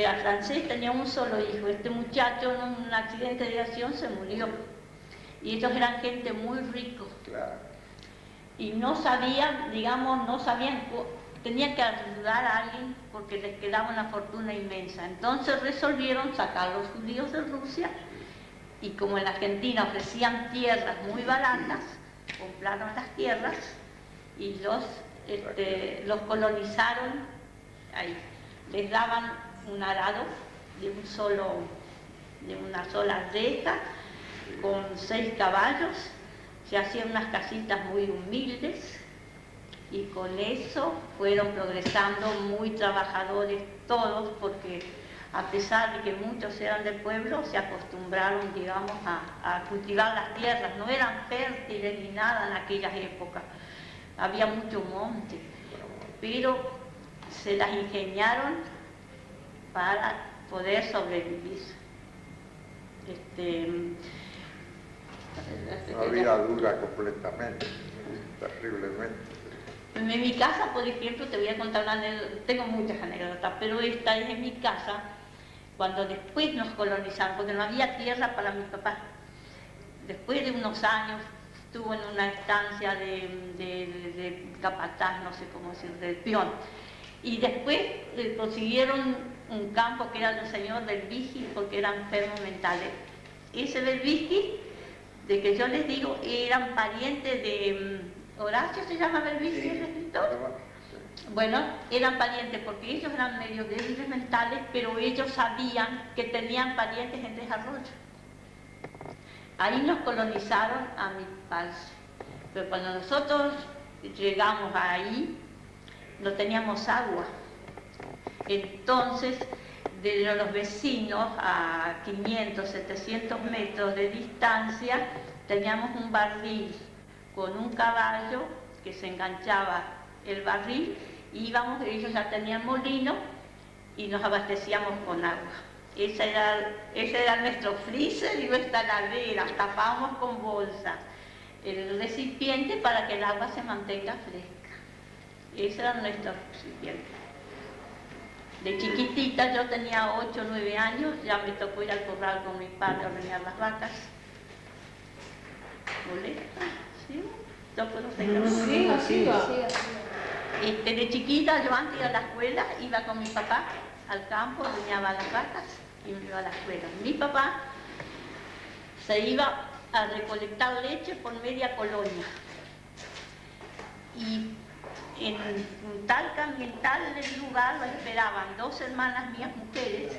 era francés, tenía un solo hijo. Este muchacho en un accidente de aviación se murió. Y ellos eran gente muy rico. Claro. Y no sabían, digamos, tenían que ayudar a alguien porque les quedaba una fortuna inmensa. Entonces resolvieron sacar a los judíos de Rusia y como en Argentina ofrecían tierras muy baratas, compraron las tierras y los colonizaron ahí. Les daban un arado de una sola reja con 6 caballos, se hacían unas casitas muy humildes y con eso fueron progresando, muy trabajadores todos, porque a pesar de que muchos eran del pueblo, se acostumbraron, digamos, a cultivar las tierras. No eran fértiles ni nada en aquellas épocas, había mucho monte, pero se las ingeniaron para poder sobrevivir. Una vida dura completamente, terriblemente. En mi casa, por ejemplo, te voy a contar una anécdota, tengo muchas anécdotas, pero esta es en mi casa, cuando después nos colonizaron, porque no había tierra para mi papá. Después de unos años estuvo en una estancia de capataz, no sé cómo decir, del peón. Y después consiguieron un campo que era del señor del Vigi, porque eran enfermos mentales. Ese del Vigi, de que yo les digo, eran parientes de Horacio, se llama el Vigi, el escritor. Bueno, eran parientes porque ellos eran medio débiles mentales, pero ellos sabían que tenían parientes en Desarrollo. Ahí nos colonizaron a mi padre. Pero cuando nosotros llegamos ahí, no teníamos agua. Entonces, de los vecinos a 500, 700 metros de distancia, teníamos un barril con un caballo que se enganchaba el barril, ellos ya tenían molino y nos abastecíamos con agua. Ese era nuestro freezer y nuestra heladera, tapábamos con bolsa el recipiente para que el agua se mantenga fresca. Ese era nuestro recipiente. De chiquitita, yo tenía 8 o 9 años, ya me tocó ir al corral con mi padre a ordeñar las vacas. ¿Molesta? ¿Sí? ¿Yo puedo seguir? Sí. De chiquita, yo antes de ir a la escuela, iba con mi papá al campo, ordeñaba las vacas y me iba a la escuela. Mi papá se iba a recolectar leche por media colonia. Y en tal lugar lo esperaban 2 hermanas mías, mujeres,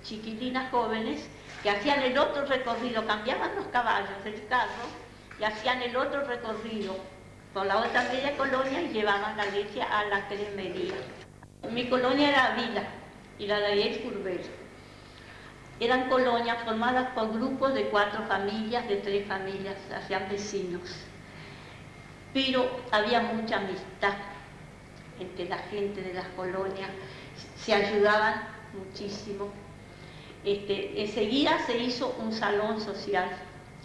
chiquilinas jóvenes, que hacían el otro recorrido, cambiaban los caballos del carro y hacían el otro recorrido por la otra media colonia y llevaban la leche a la cremería. Mi colonia era Vila y la de ahí es Curbero. Eran colonias formadas por grupos de 4 familias, de 3 familias, hacían vecinos. Pero había mucha amistad entre la gente de las colonias, se ayudaban muchísimo. Enseguida se hizo un salón social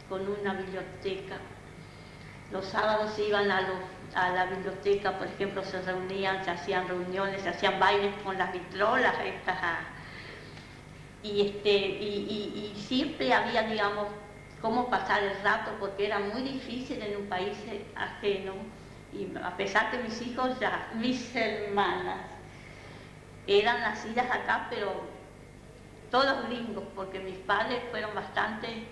con una biblioteca. Los sábados se iban a la biblioteca, por ejemplo, se reunían, se hacían reuniones, se hacían bailes con las vitrolas estas. Y siempre había, digamos, cómo pasar el rato, porque era muy difícil en un país ajeno. Y a pesar que mis hermanas, eran nacidas acá, pero todos gringos, porque mis padres fueron bastante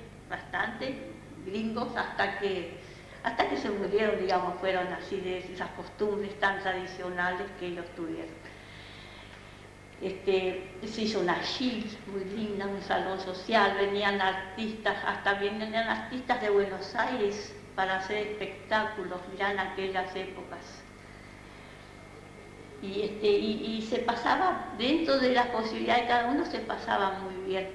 gringos hasta que se murieron, digamos, fueron así de esas costumbres tan tradicionales que ellos tuvieron. Se hizo una gil muy linda, un salón social, venían artistas, hasta venían artistas de Buenos Aires para hacer espectáculos, ya en aquellas épocas. Y se pasaba, dentro de las posibilidades de cada uno, se pasaba muy bien.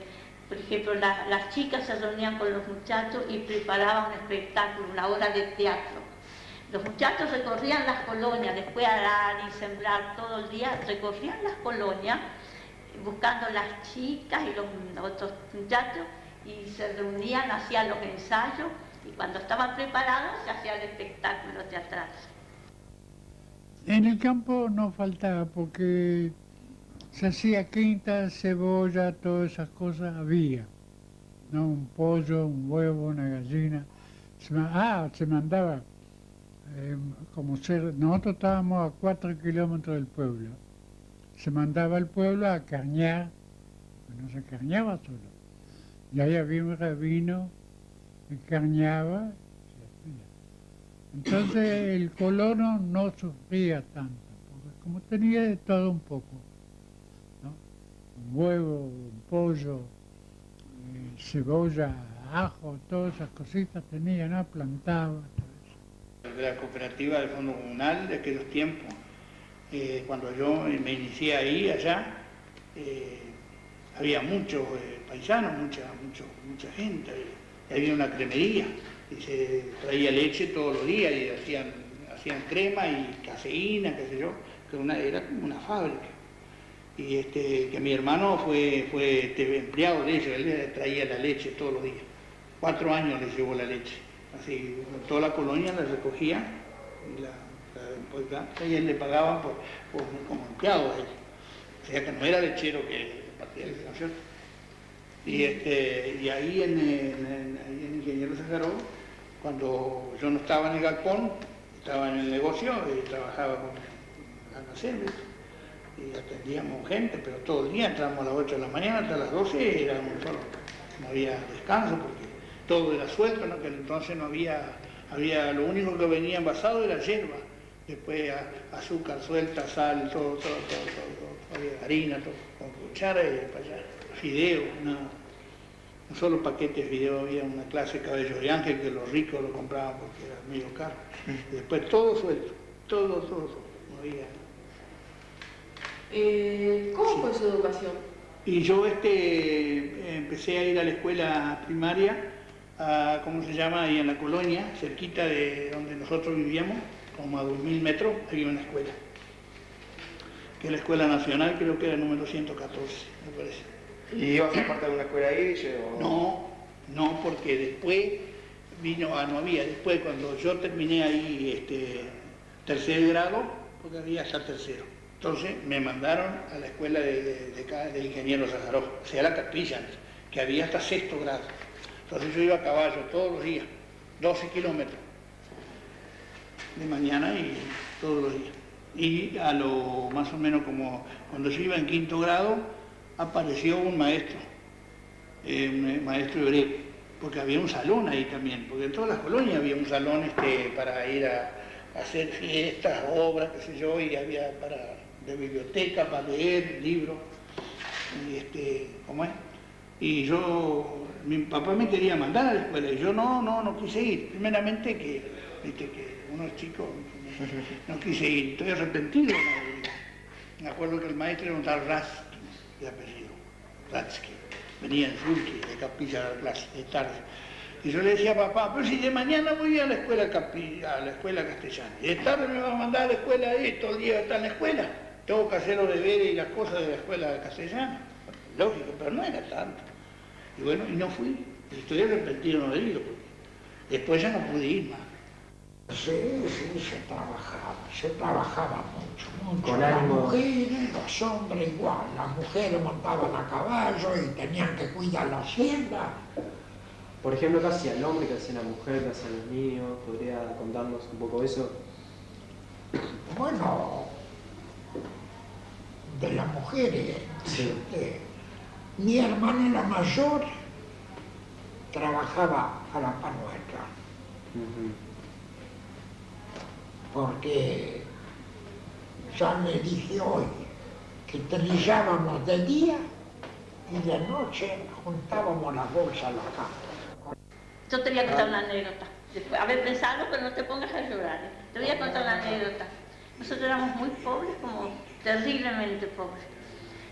Por ejemplo, las chicas se reunían con los muchachos y preparaban un espectáculo, una obra de teatro. Los muchachos recorrían las colonias, después de arar y sembrar todo el día, recorrían las colonias buscando las chicas y los otros muchachos y se reunían, hacían los ensayos y cuando estaban preparados se hacía el espectáculo teatral. En el campo no faltaba porque Se hacía quinta, cebolla, todas esas cosas había, ¿no? Un pollo, un huevo, una gallina. Se mandaba, nosotros estábamos a 4 kilómetros del pueblo. Se mandaba al pueblo a carnear, porque no se carneaba solo. Y ahí había un rabino que carneaba. Entonces el colono no sufría tanto, porque como tenía de todo un poco, ¿no? Un huevo, un pollo, cebolla, ajo, todas esas cositas tenía, ¿no? Plantaba. Todo eso. De la cooperativa del Fondo Comunal de aquellos tiempos, cuando yo me inicié ahí, allá, había muchos paisanos, mucha gente, y había una cremería, y se traía leche todos los días, y hacían crema y caseína, qué sé yo, que era como una fábrica. Y que mi hermano fue empleado de ellos, él traía la leche todos los días. 4 años le llevó la leche. Así, toda la colonia la recogía y él le pagaban como empleado a él. O sea que no era lechero que partía el ¿cierto? Y ahí en Ingeniero Sájaró, cuando yo no estaba en el galpón, estaba en el negocio y trabajaba con almacén, y atendíamos gente, pero todo el día entramos a las 8 de la mañana hasta las 12 éramos solo, no había descanso porque todo era suelto, ¿no? Que entonces no había, lo único que venía envasado era hierba, después azúcar suelta, sal, todo, había harina, todo, con cuchara y para allá, fideo, no solo paquetes de fideo, había una clase de cabello de ángel que los ricos lo compraban porque era medio caro, y después todo suelto, todo, no había. ¿Cómo fue su educación? Y yo empecé a ir a la escuela primaria, ¿cómo se llama? Ahí en la colonia, cerquita de donde nosotros vivíamos, como a 2000 metros, había una escuela, que es la Escuela Nacional, creo que era el número 114, me parece. ¿Y ibas a parte de una escuela ahí? No, porque después no había, después cuando yo terminé ahí tercer grado, porque había hasta tercero. Entonces me mandaron a la escuela de Ingeniero Sájaró, o sea, la capilla, que había hasta sexto grado. Entonces yo iba a caballo todos los días, 12 kilómetros, de mañana y todos los días. Y más o menos como cuando yo iba en quinto grado, apareció un maestro hebreo, porque había un salón ahí también, porque en todas las colonias había un salón para ir a hacer fiestas, obras, qué sé yo, y había de biblioteca para leer libros, ¿cómo es? Y mi papá me quería mandar a la escuela, y yo no quise ir. Primeramente que uno es chico, no quise ir, estoy arrepentido. Me acuerdo que el maestro era un tal Ratsky, de apellido, Ratsky, venía en Zulki, de capilla a la clase, de tarde. Y yo le decía a papá, pero si de mañana voy a la escuela castellana, y de tarde me vas a mandar a la escuela ahí, todo el día está en la escuela, tengo que hacer los deberes y las cosas de la escuela castellana. Lógico, pero no era tanto. Y bueno, y no fui, y estoy arrepentido de no haber ido, porque después ya no pude ir más. Sí, se trabajaba mucho. Con Las ánimo. mujeres, los hombres igual, las mujeres montaban a caballo y tenían que cuidar la hacienda. Por ejemplo, ¿qué hacía el hombre, qué hacía la mujer, qué hacían los niños? ¿Podría contarnos un poco eso? Bueno, de las mujeres, Sí. mi hermana la mayor trabajaba a la par nuestra, porque ya le dije hoy que trillábamos de día y de noche juntábamos las bolsas a la cama. Yo te voy a contar una anécdota. A ver, pensalo, pero no te pongas a llorar. Te voy a contar una anécdota. Nosotros éramos muy pobres, como terriblemente pobres.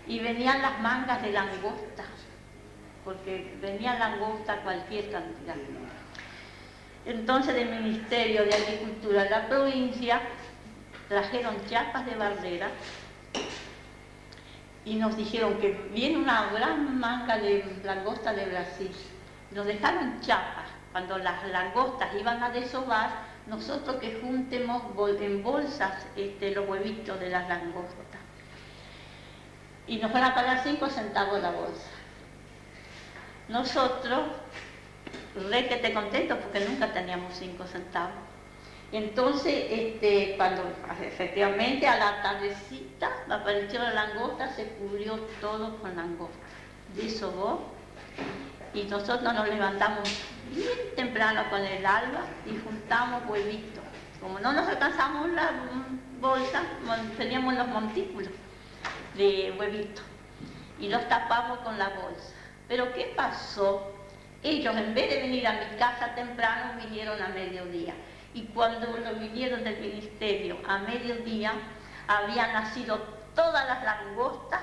Y venían las mangas de langosta, porque venía langosta cualquier cantidad. Entonces del Ministerio de Agricultura de la provincia trajeron chapas de bardera y nos dijeron que viene una gran manga de langosta de Brasil. Nos dejaron chapas. Cuando las langostas iban a desovar, nosotros que juntemos en bolsas los huevitos de las langostas. y nos fueron a pagar 5 centavos la bolsa. Nosotros, re que te contento porque nunca teníamos 5 centavos. Entonces, cuando efectivamente a la tardecita apareció la langosta, se cubrió todo con langosta. Desobó y nosotros nos levantamos bien temprano con el alba y juntamos huevitos. Como no nos alcanzamos la bolsa, teníamos los montículos de huevitos y los tapamos con la bolsa. Pero ¿qué pasó? Ellos, en vez de venir a mi casa temprano, vinieron a mediodía. Y cuando vinieron del ministerio a mediodía, habían nacido todas las langostas,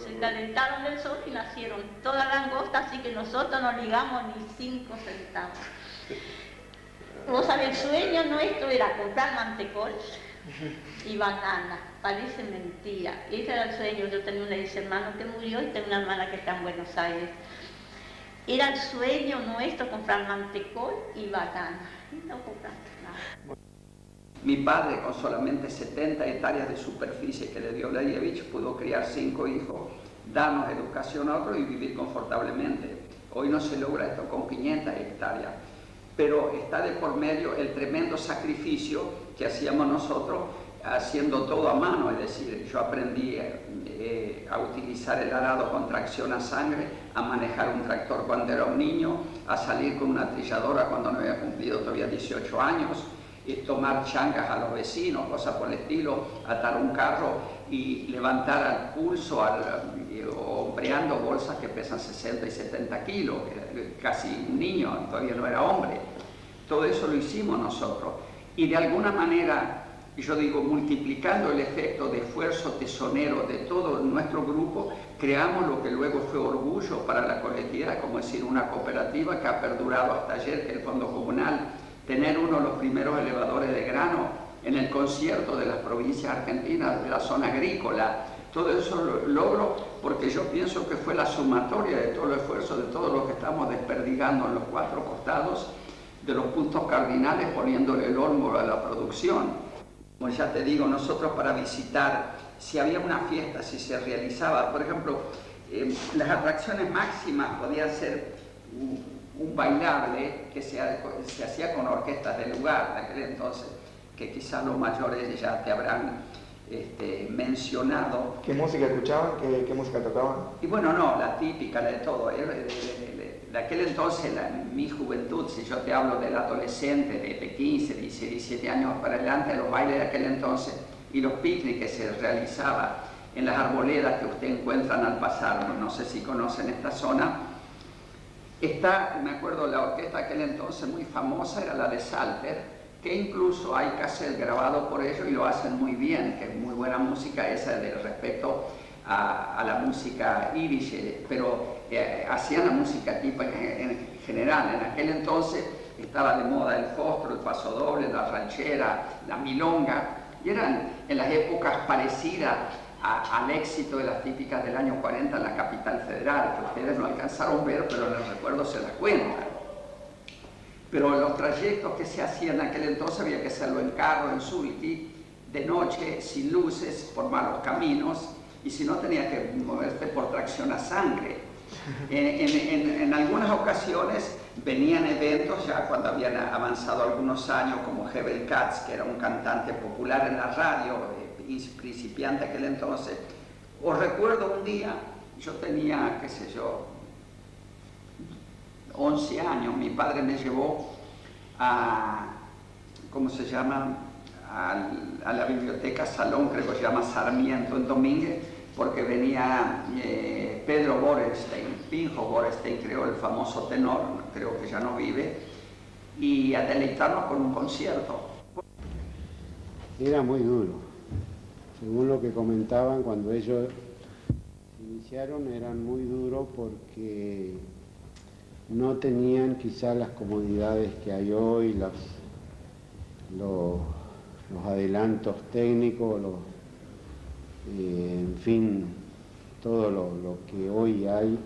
se calentaron del sol y nacieron todas las langostas, así que nosotros no ligamos ni 5 centavos. Vos sabés, el sueño nuestro era comprar mantecol y banana. Parece mentira. Ese era el sueño. Yo tenía un hermano que murió y tengo una hermana que está en Buenos Aires. Era el sueño nuestro comprar mantecol y banana. Y no compramos nada. Mi padre, con solamente 70 hectáreas de superficie que le dio Leyevich, pudo criar 5 hijos, darnos educación a otros y vivir confortablemente. Hoy no se logra esto con 500 hectáreas. Pero está de por medio el tremendo sacrificio que hacíamos nosotros haciendo todo a mano, es decir, yo aprendí a utilizar el arado con tracción a sangre, a manejar un tractor cuando era un niño, a salir con una trilladora cuando no había cumplido todavía 18 años, y tomar changas a los vecinos, cosas por el estilo, atar un carro y levantar al pulso, hombreando bolsas que pesan 60 y 70 kilos, casi un niño, todavía no era hombre. Todo eso lo hicimos nosotros. Y de alguna manera, yo digo, multiplicando el efecto de esfuerzo tesonero de todo nuestro grupo, creamos lo que luego fue orgullo para la colectividad, como decir, una cooperativa que ha perdurado hasta ayer, que el Fondo Comunal, tener uno de los primeros elevadores de grano en el concierto de las provincias argentinas, de la zona agrícola. Todo eso lo logro porque yo pienso que fue la sumatoria de todo el esfuerzo, de todo lo que estamos desperdigando en los 4 costados, de los puntos cardinales, poniéndole el olmo a la producción. Como ya te digo, nosotros para visitar, si había una fiesta, si se realizaba, por ejemplo, las atracciones máximas podían ser un bailable que se hacía con orquestas del lugar de aquel entonces, que quizás los mayores ya te habrán mencionado. ¿Qué música escuchaban? ¿Qué música tocaban? Y bueno, no, la típica, la de todo. De aquel entonces, mi juventud, si yo te hablo del adolescente, de 15, 16, 17 años para adelante, los bailes de aquel entonces y los picnics que se realizaban en las arboledas que ustedes encuentran al pasar, no sé si conocen esta zona. Me acuerdo, la orquesta de aquel entonces muy famosa era la de Salter, que incluso hay cassette grabado por ellos y lo hacen muy bien, que es muy buena música esa respecto a la música yiddish, pero hacían la música tipo en general. En aquel entonces estaba de moda el fósforo, el pasodoble, la ranchera, la milonga, y eran en las épocas parecidas al éxito de las típicas del año 40 en la capital federal, que ustedes no alcanzaron a ver, pero en el recuerdo se las cuentan. Pero los trayectos que se hacían en aquel entonces había que hacerlo en carro, en sulky, de noche, sin luces, por malos caminos, y si no tenías que moverte por tracción a sangre. En algunas ocasiones venían eventos ya cuando habían avanzado algunos años, como Hebel Katz, que era un cantante popular en la radio, principiante aquel entonces. Os recuerdo un día, yo tenía, qué sé yo, 11 años, mi padre me llevó a, ¿cómo se llama?, a la biblioteca Salón, creo que se llama Sarmiento, en Domínguez, porque venía Pedro Borenstein, Pinjo Borenstein, creo, el famoso tenor, creo que ya no vive, y a deleitarnos con un concierto. Era muy duro. Según lo que comentaban, cuando ellos se iniciaron eran muy duros porque no tenían quizás las comodidades que hay hoy, los adelantos técnicos, en fin, todo lo que hoy hay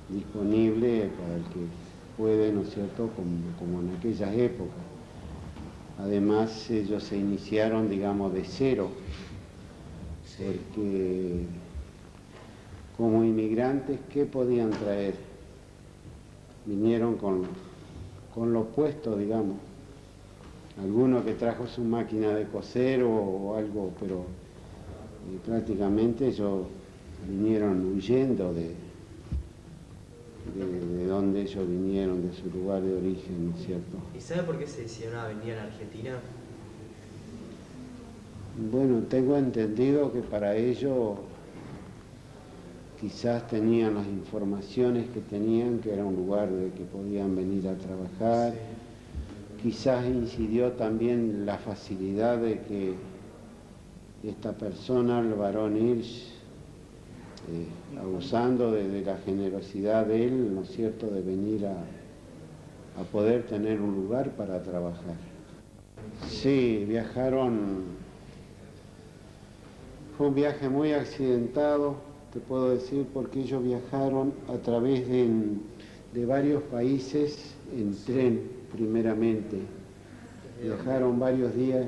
disponible para el que puede, ¿no es cierto?, como en aquellas épocas. Además, ellos se iniciaron, digamos, de cero, porque inmigrantes, ¿qué podían traer? Vinieron con lo puesto, digamos. Alguno que trajo su máquina de coser o algo, pero prácticamente ellos vinieron huyendo de donde ellos vinieron, de su lugar de origen, ¿no es cierto? ¿Y sabe por qué se decidieron a venir a la Argentina? Bueno, tengo entendido que para ello quizás tenían las informaciones que tenían, que era un lugar de que podían venir a trabajar. Sí. Quizás incidió también la facilidad de que esta persona, el barón Hirsch, abusando de la generosidad de él, ¿no es cierto?, de venir a poder tener un lugar para trabajar. Sí, viajaron, fue un viaje muy accidentado, te puedo decir, porque ellos viajaron a través de varios países en tren, primeramente. Viajaron varios días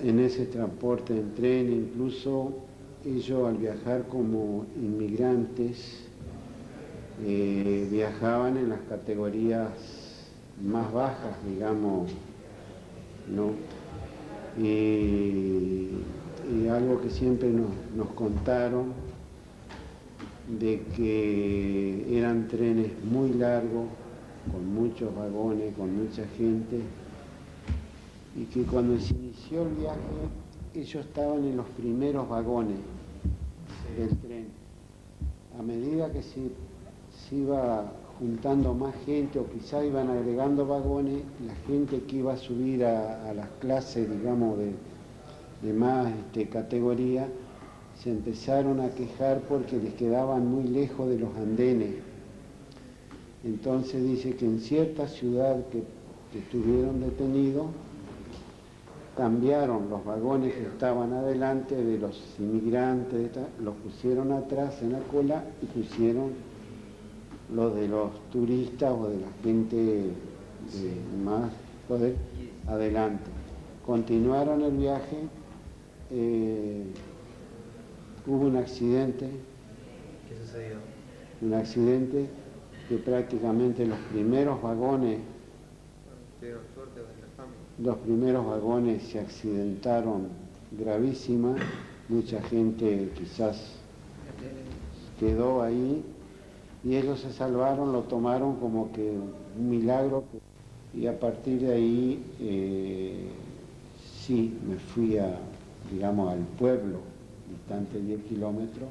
en ese transporte en tren, incluso ellos al viajar como inmigrantes viajaban en las categorías más bajas, digamos, ¿no? Y algo que siempre nos contaron, de que eran trenes muy largos, con muchos vagones, con mucha gente, y que cuando se inició el viaje ellos estaban en los primeros vagones del tren. A medida que se iba juntando más gente o quizá iban agregando vagones, la gente que iba a subir a las clases, digamos, de más categoría, se empezaron a quejar porque les quedaban muy lejos de los andenes. Entonces dice que en cierta ciudad que estuvieron detenidos, cambiaron los vagones que estaban adelante de los inmigrantes, los pusieron atrás en la cola y pusieron los de los turistas o de la gente de más poder adelante. Continuaron el viaje, hubo un accidente. ¿Qué sucedió? Un accidente que prácticamente los primeros vagones se accidentaron gravísima, mucha gente quizás quedó ahí y ellos se salvaron, lo tomaron como que un milagro, y a partir de ahí sí me fui digamos, al pueblo, distante 10 kilómetros,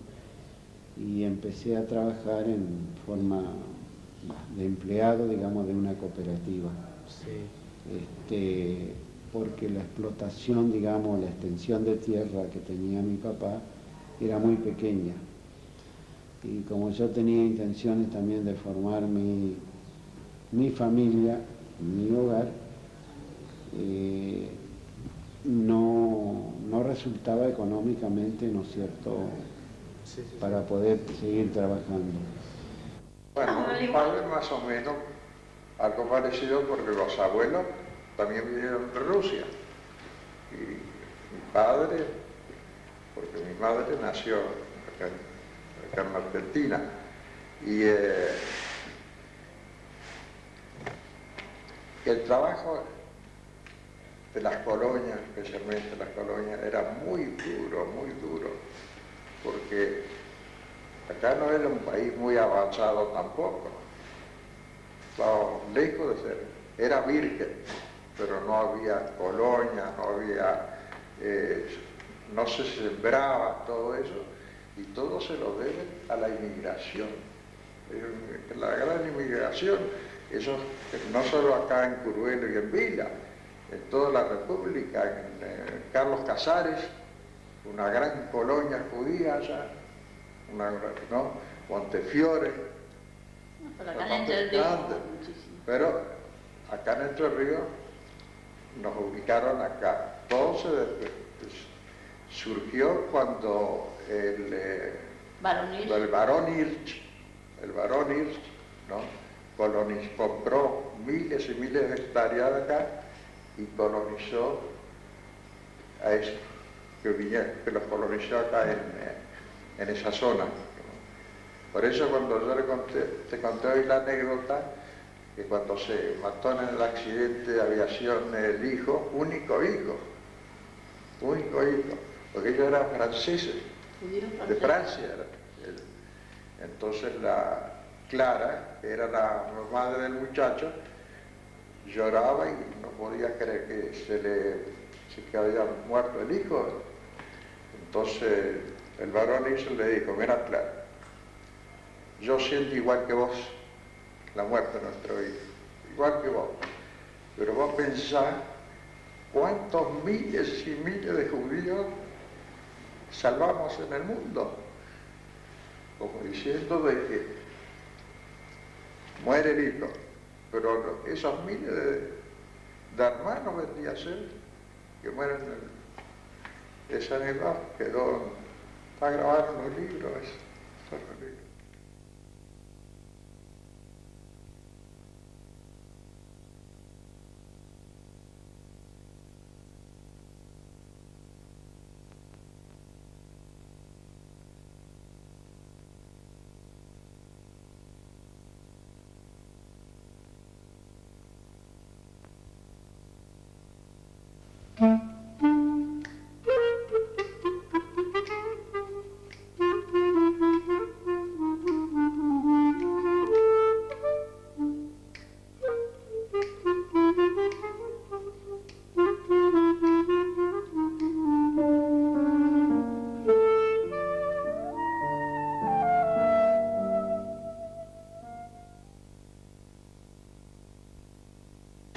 y empecé a trabajar en forma de empleado, digamos, de una cooperativa. Sí. Porque la explotación, digamos, la extensión de tierra que tenía mi papá era muy pequeña. Y como yo tenía intenciones también de formar mi familia, mi hogar, no resultaba económicamente, ¿no es cierto?, sí, para poder seguir trabajando. Bueno, mi padre más o menos algo parecido, porque los abuelos también vinieron de Rusia. Y mi padre, porque mi madre nació acá en Argentina. Y el trabajo de las colonias, especialmente las colonias, era muy duro, porque acá no era un país muy avanzado tampoco. Estábamos lejos de ser, era virgen, pero no había colonia, no se sembraba todo eso, y todo se lo debe a la inmigración. La gran inmigración, eso no solo acá en Curuelo y en Vila, en toda la República, en Carlos Casares, una gran colonia judía allá, ¿no? Montefiore, pero acá en Entre Ríos nos ubicaron acá. Todo surgió cuando el barón Hirsch, ¿no?, compró miles y miles de hectáreas de acá y colonizó a eso. que los colonizó acá en esa zona. Por eso cuando yo te conté hoy la anécdota, que cuando se mató en el accidente de aviación el hijo, único hijo, porque ellos eran franceses, de Francia era. Entonces la Clara, que era la madre del muchacho, lloraba y no podía creer que había muerto el hijo. Entonces el varón le dijo, mira Clara, yo siento igual que vos la muerte de nuestro hijo, igual que vos, pero vos pensás cuántos miles y miles de judíos salvamos en el mundo, como diciendo de que muere el hijo, pero esos miles de hermanos vendría a ser que mueren esa anécdota está grabado en los libros, eso es los libros.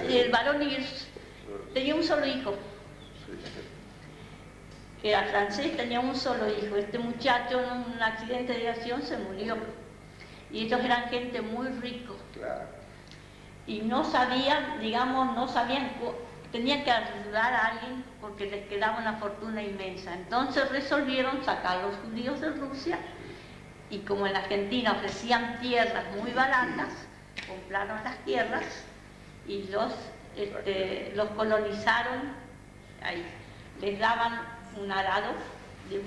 El varón tenía un solo hijo, que era francés, tenía un solo hijo. Este muchacho en un accidente de aviación se murió. Y ellos eran gente muy rico. Claro. Y no sabían, tenían que ayudar a alguien porque les quedaba una fortuna inmensa. Entonces resolvieron sacar a los judíos de Rusia y como en Argentina ofrecían tierras muy baratas, compraron las tierras y los colonizaron ahí. Les daban un arado de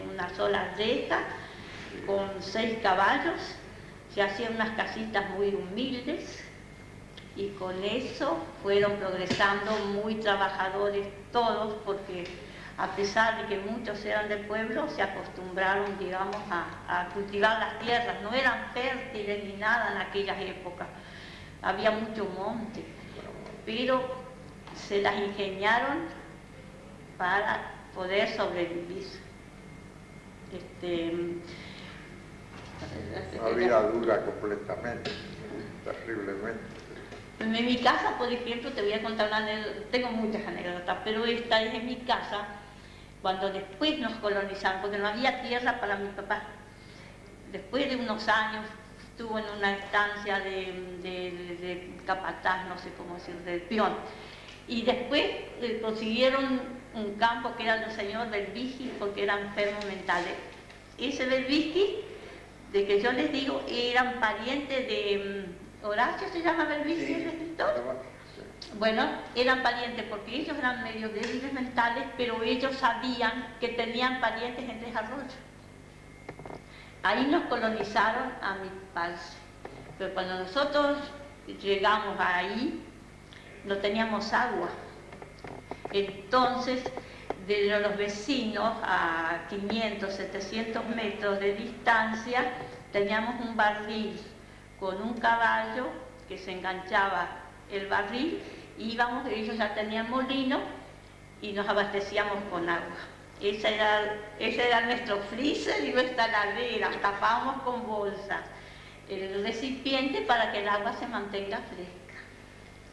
una sola reja con 6 caballos, se hacían unas casitas muy humildes y con eso fueron progresando, muy trabajadores todos, porque a pesar de que muchos eran del pueblo, se acostumbraron, digamos, a cultivar las tierras. No eran fértiles ni nada en aquellas épocas, había mucho monte, pero se las ingeniaron para poder sobrevivir. Una vida dura completamente, terriblemente. En mi casa, por ejemplo, te voy a contar una anécdota, tengo muchas anécdotas, pero esta es en mi casa, cuando después nos colonizaron, porque no había tierra para mi papá. Después de unos años estuvo en una estancia de capataz, no sé cómo decir, del peón. Y después consiguieron un campo que era del señor Belvigi, porque era enfermo mental. Ese Belvigi, de que yo les digo, eran parientes de Horacio, se llama Belvigi, el escritor. Bueno, eran parientes porque ellos eran medio débiles mentales, pero ellos sabían que tenían parientes en Tres Arroyos. Ahí nos colonizaron a mi padre. Pero cuando nosotros llegamos ahí, no teníamos agua. Entonces, de los vecinos a 500, 700 metros de distancia, teníamos un barril con un caballo que se enganchaba el barril, ellos ya tenían molino y nos abastecíamos con agua. Ese era nuestro freezer y nuestra heladera, tapábamos con bolsas el recipiente para que el agua se mantenga fresca.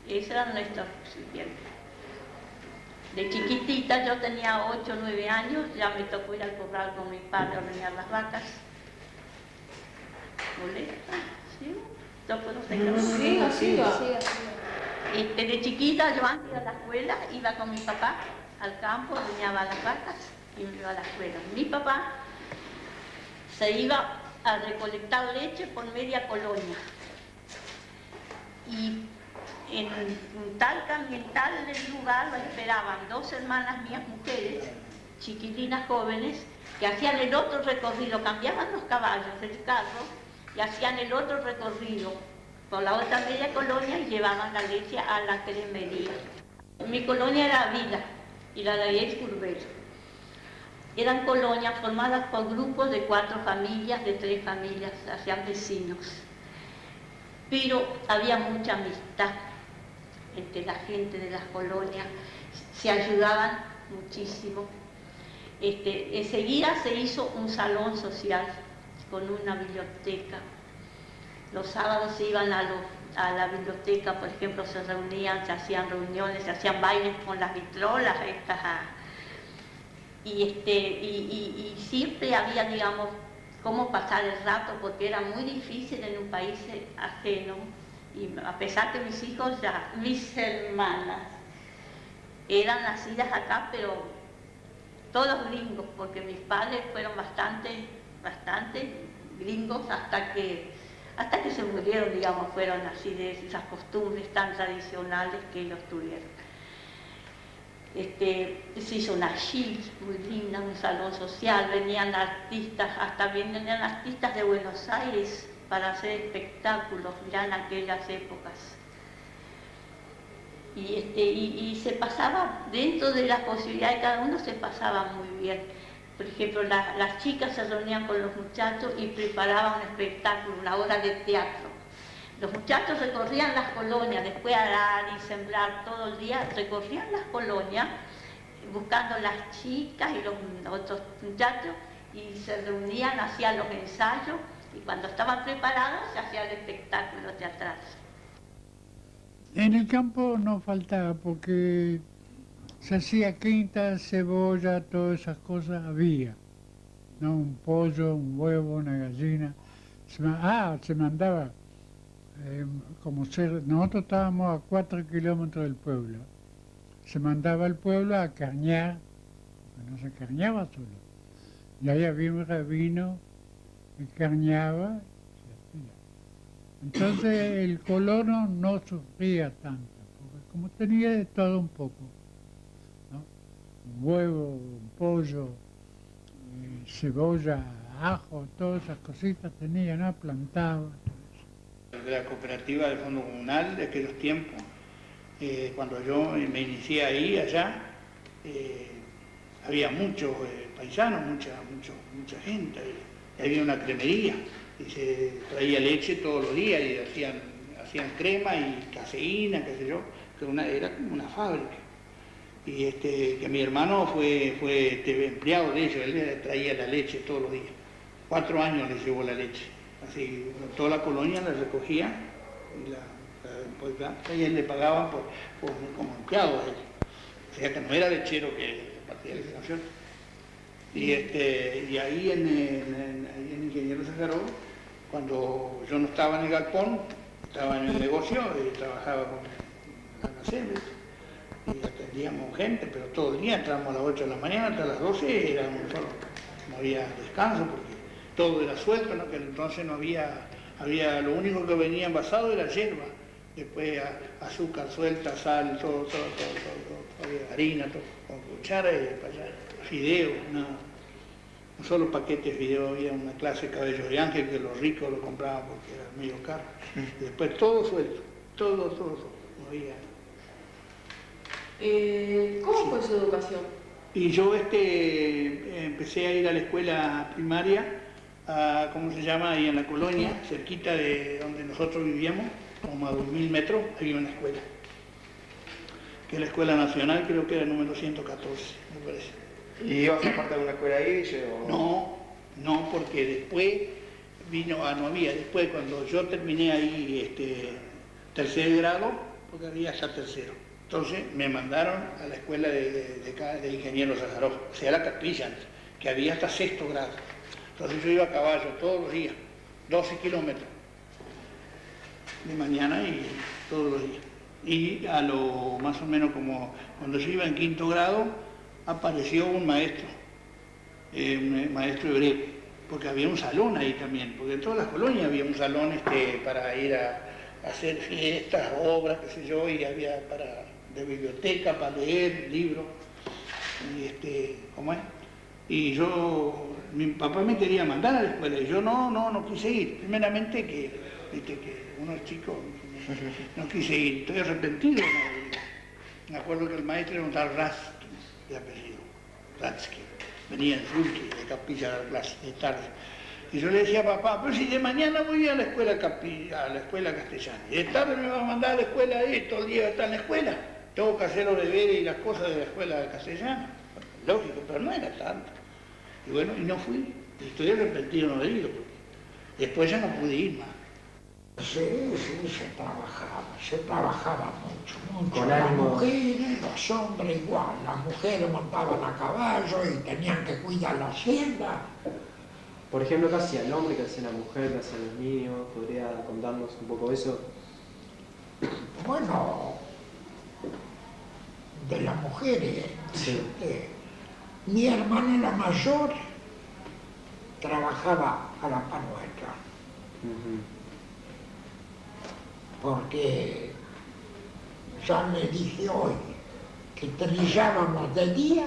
Ese era nuestro recipiente. De chiquitita, yo tenía 8 o 9 años, ya me tocó ir al corral con mi padre a ordeñar las vacas. ¿Molesta? ¿Sí? ¿Yo puedo seguir? Sí. De chiquita, yo antes de ir a la escuela, iba con mi papá al campo, ordeñaba las vacas y me iba a la escuela. Mi papá se iba a recolectar leche por media colonia. Y en Talca y en tal lugar lo esperaban 2 hermanas mías mujeres, chiquilinas jóvenes, que hacían el otro recorrido, cambiaban los caballos del carro y hacían el otro recorrido por la otra media colonia y llevaban la leche a la cremería. Mi colonia era Vila y la de ahí es Curbelo. Eran colonias formadas por grupos de 4 familias, de 3 familias, hacían vecinos. Pero había mucha amistad entre la gente de las colonias, se ayudaban muchísimo. Enseguida se hizo un salón social con una biblioteca. Los sábados se iban a la biblioteca, por ejemplo, se reunían, se hacían reuniones, se hacían bailes con las vitrolas estas. Y siempre había, digamos, cómo pasar el rato, porque era muy difícil en un país ajeno. Y a pesar que mis hijos, mis hermanas, eran nacidas acá, pero todos gringos, porque mis padres fueron bastante gringos hasta que se murieron, digamos, fueron así de esas costumbres tan tradicionales que ellos tuvieron. Se hizo una chill muy linda, un salón social, venían artistas, hasta venían artistas de Buenos Aires para hacer espectáculos ya en aquellas épocas. Y se pasaba, dentro de las posibilidades de cada uno, se pasaba muy bien. Por ejemplo, las chicas se reunían con los muchachos y preparaban un espectáculo, una obra de teatro. Los muchachos recorrían las colonias, después de arar y sembrar todo el día, recorrían las colonias buscando las chicas y los otros muchachos y se reunían, hacían los ensayos y cuando estaban preparados se hacía el espectáculo teatral. En el campo no faltaba porque se hacía quinta, cebolla, todas esas cosas había. ¿No? Un pollo, un huevo, una gallina. Se mandaba, nosotros estábamos a 4 kilómetros del pueblo. Se mandaba al pueblo a carnear, porque no se carneaba solo. Y ahí había un rabino que carneaba. Entonces el colono no sufría tanto, porque como tenía de todo un poco, ¿no? Un huevo, un pollo, cebolla, ajo, todas esas cositas tenía, ¿no? Plantaba. De la cooperativa del Fondo Comunal de aquellos tiempos, cuando yo me inicié ahí, allá, había muchos paisanos, mucha gente, y había una cremería. Y se traía leche todos los días y hacían crema y caseína, qué sé yo, que era como una fábrica. Y que mi hermano fue empleado de ellos, él traía la leche todos los días. 4 años le llevó la leche. Así, toda la colonia la recogía y él le pagaban como empleado a él. O sea que no era lechero que partía de la nación. Y ahí en Ingeniero Sajaró, cuando yo no estaba en el galpón, estaba en el negocio, trabajaba con almacenes y atendíamos gente, pero todo el día entrábamos a las 8 de la mañana hasta las 12, éramos solo, no había descanso porque todo era suelto, ¿no? Que entonces no había, lo único que venía envasado era hierba, después azúcar suelta, sal, todo, había harina, todo, con cuchara y para allá, fideos, nada. No solo paquetes de fideos, había una clase de cabello de ángel que los ricos lo compraban porque era medio caro. Y después todo suelto, todo, no había. ¿Cómo fue su educación? Y yo empecé a ir a la escuela primaria, ¿cómo se llama? Ahí en la colonia, cerquita de donde nosotros vivíamos, como a 2000 metros, había una escuela. Que es la Escuela Nacional, creo que era el número 114, me parece. ¿Y ibas a parte de una escuela ahí? No, porque después no había. Después, cuando yo terminé ahí tercer grado, porque había hasta tercero, entonces me mandaron a la escuela de Ingeniero Sajaró, o sea, la capilla, que había hasta sexto grado. Entonces yo iba a caballo todos los días, 12 kilómetros de mañana y todos los días. Y a lo más o menos como cuando yo iba en quinto grado, apareció un maestro hebreo, porque había un salón ahí también, porque en todas las colonias había un salón para ir hacer fiestas, obras, qué sé yo, y había de biblioteca para leer libros, y ¿cómo es? Y mi papá me quería mandar a la escuela, y yo no quise ir. Primeramente que uno es chico, no quise ir, estoy arrepentido. ¿No? Me acuerdo que el maestro era un tal Ratsky, de apellido, Ratsky, venía en Zulki, de Capilla a la clase, de tarde. Y yo le decía a papá, pero si de mañana voy a la escuela castellana, y de tarde me va a mandar a la escuela todo el día está en la escuela, tengo que hacer los deberes y las cosas de la escuela castellana. Lógico, pero no era tanto. Y bueno, y no fui, y estoy arrepentido de no haber ido, porque después ya no pude ir más. Sí, se trabajaba mucho. Con Las ánimo. mujeres, los hombres igual, las mujeres montaban a caballo y tenían que cuidar la hacienda. Por ejemplo, ¿qué hacía el hombre, qué hacía la mujer, qué hacían los niños? ¿Podría contarnos un poco eso? Bueno, de las mujeres, Sí. mi hermana la mayor trabajaba a la par nuestra, porque ya le dije hoy que trillábamos de día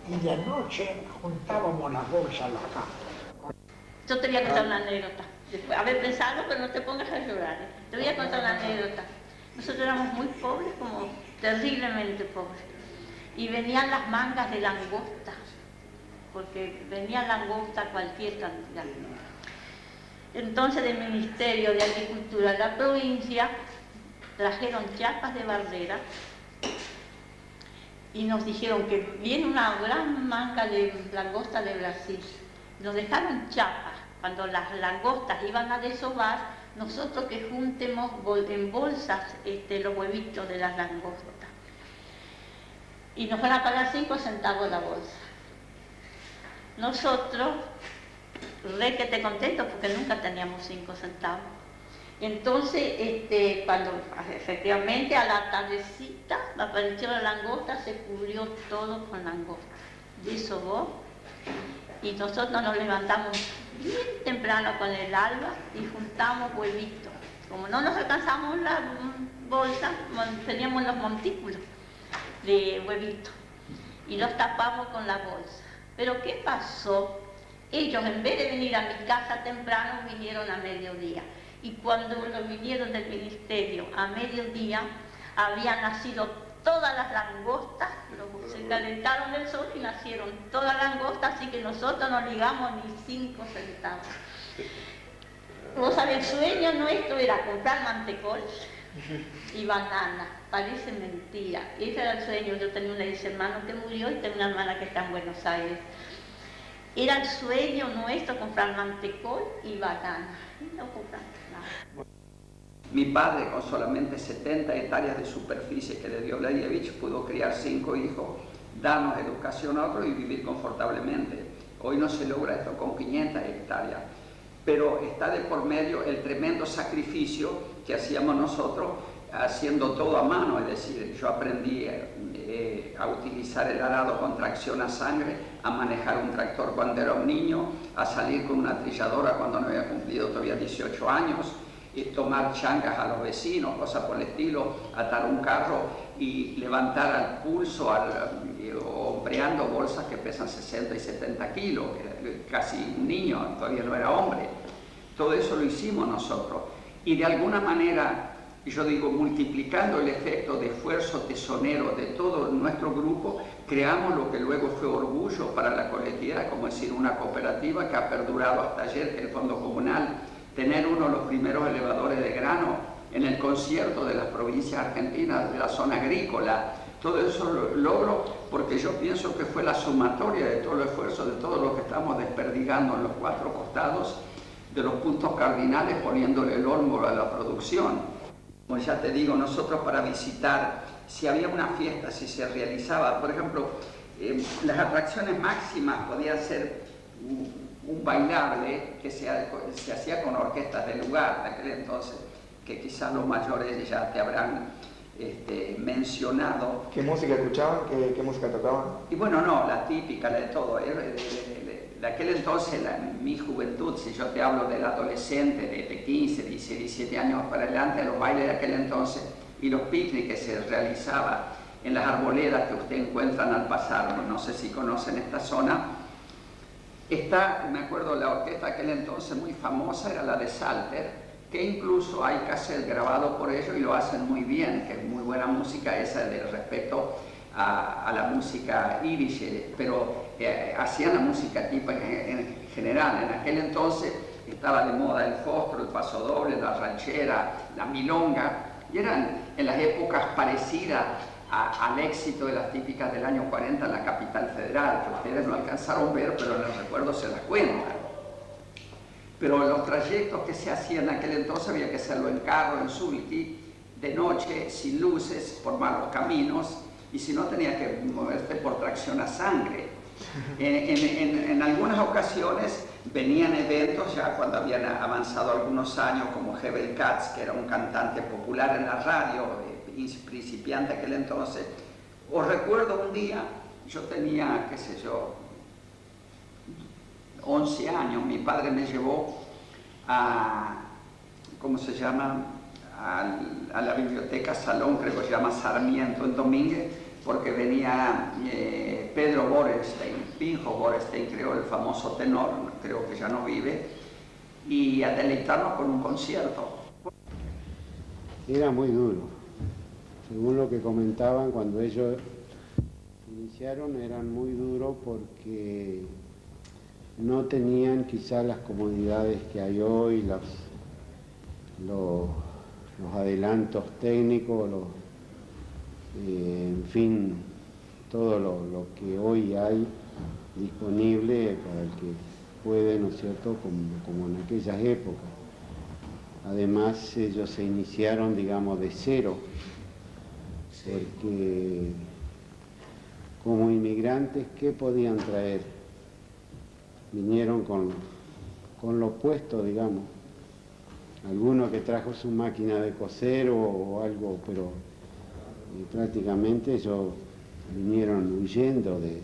y de noche juntábamos las bolsas a la cama. Yo te voy a contar una anécdota. A ver, pensalo, pero no te pongas a llorar. Te voy a contar una anécdota. Nosotros éramos muy pobres, como terriblemente pobres. Y venían las mangas de langosta, porque venía langosta a cualquier cantidad. Entonces, del Ministerio de Agricultura de la provincia trajeron chapas de bardera y nos dijeron que viene una gran manga de langosta de Brasil. Nos dejaron chapas. Cuando las langostas iban a desovar, nosotros que juntemos en bolsas los huevitos de las langostas. Y nos van a pagar 5 centavos la bolsa. Nosotros, re que te contento porque nunca teníamos 5 centavos. Entonces, cuando efectivamente a la tardecita apareció la langosta, se cubrió todo con langosta. Desovó. Y nosotros nos levantamos bien temprano con el alba y juntamos huevitos. Como no nos alcanzamos la bolsa, teníamos los montículos de huevitos y los tapamos con la bolsa. Pero ¿qué pasó? Ellos, en vez de venir a mi casa temprano, vinieron a mediodía. Y cuando vinieron del ministerio a mediodía, habían nacido todas las langostas, se calentaron del sol y nacieron todas las langostas, así que nosotros no ligamos ni 5 centavos. Vos sabés, el sueño nuestro era comprar mantecol y banana, parece mentira. Ese era el sueño. Yo tenía un hermano que murió y tengo una hermana que está en Buenos Aires. Era el sueño nuestro comprar mantecol y banana. Y no compramos nada. Mi padre, con solamente 70 hectáreas de superficie que le dio Leyevich, pudo criar 5 hijos, darnos educación a otros y vivir confortablemente. Hoy no se logra esto con 500 hectáreas, pero está de por medio el tremendo sacrificio que hacíamos nosotros haciendo todo a mano. Es decir, yo aprendí a utilizar el arado con tracción a sangre, a manejar un tractor cuando era un niño, a salir con una trilladora cuando no había cumplido todavía 18 años, y tomar changas a los vecinos, cosas por el estilo, atar un carro y levantar al pulso, hombreando bolsas que pesan 60 y 70 kilos, casi un niño, todavía no era hombre. Todo eso lo hicimos nosotros. Y de alguna manera, yo digo, multiplicando el efecto de esfuerzo tesonero de todo nuestro grupo, creamos lo que luego fue orgullo para la colectividad, como decir, una cooperativa que ha perdurado hasta ayer, que el Fondo Comunal, tener uno de los primeros elevadores de grano en el concierto de las provincias argentinas, de la zona agrícola. Todo eso lo logro porque yo pienso que fue la sumatoria de todo el esfuerzo, de todo lo que estamos desperdigando en los 4 costados, de los puntos cardinales, poniéndole el olmo a la producción. Como ya te digo, nosotros para visitar, si había una fiesta, si se realizaba, por ejemplo, las atracciones máximas podían ser un bailable que se hacía con orquestas del lugar de aquel entonces, que quizás los mayores ya te habrán mencionado. ¿Qué música escuchaban? ¿Qué música tocaban? Y bueno, no, la típica, la de todo, de aquel entonces, mi juventud, si yo te hablo del adolescente de 15, 16, 17 años para adelante, los bailes de aquel entonces y los picnics que se realizaban en las arboledas que ustedes encuentran al pasar, no sé si conocen esta zona. Me acuerdo, la orquesta de aquel entonces muy famosa era la de Salter, que incluso hay cassette grabado por ellos y lo hacen muy bien, que es muy buena música esa de respecto a la música irish, pero hacían la música tipo en general. En aquel entonces estaba de moda el fostro, el pasodoble, la ranchera, la milonga, y eran en las épocas parecidas al éxito de las típicas del año 40 en la capital federal, que ustedes no alcanzaron a ver, pero en el recuerdo se las cuentan. Pero los trayectos que se hacían en aquel entonces había que hacerlo en carro, en sulky, de noche, sin luces, por malos caminos, y si no tenía que moverte por tracción a sangre. En algunas ocasiones venían eventos ya cuando habían avanzado algunos años, como Hebel Katz, que era un cantante popular en la radio, principiante aquel entonces. Os recuerdo un día, yo tenía, qué sé yo, 11 años, mi padre me llevó a, ¿cómo se llama?, a la biblioteca Salón, creo que se llama Sarmiento, en Domínguez, porque venía Pedro Borenstein, Pinjo Borenstein, creo, el famoso tenor, creo que ya no vive, y a deleitarnos con un concierto. Era muy duro. Según lo que comentaban, cuando ellos iniciaron eran muy duros porque no tenían quizás las comodidades que hay hoy, los adelantos técnicos, en fin, todo lo que hoy hay disponible para el que puede, ¿no es cierto?, como en aquellas épocas. Además, ellos se iniciaron, digamos, de cero, porque como inmigrantes, ¿qué podían traer? Vinieron con lo puesto, digamos. Alguno que trajo su máquina de coser o algo, pero prácticamente ellos vinieron huyendo de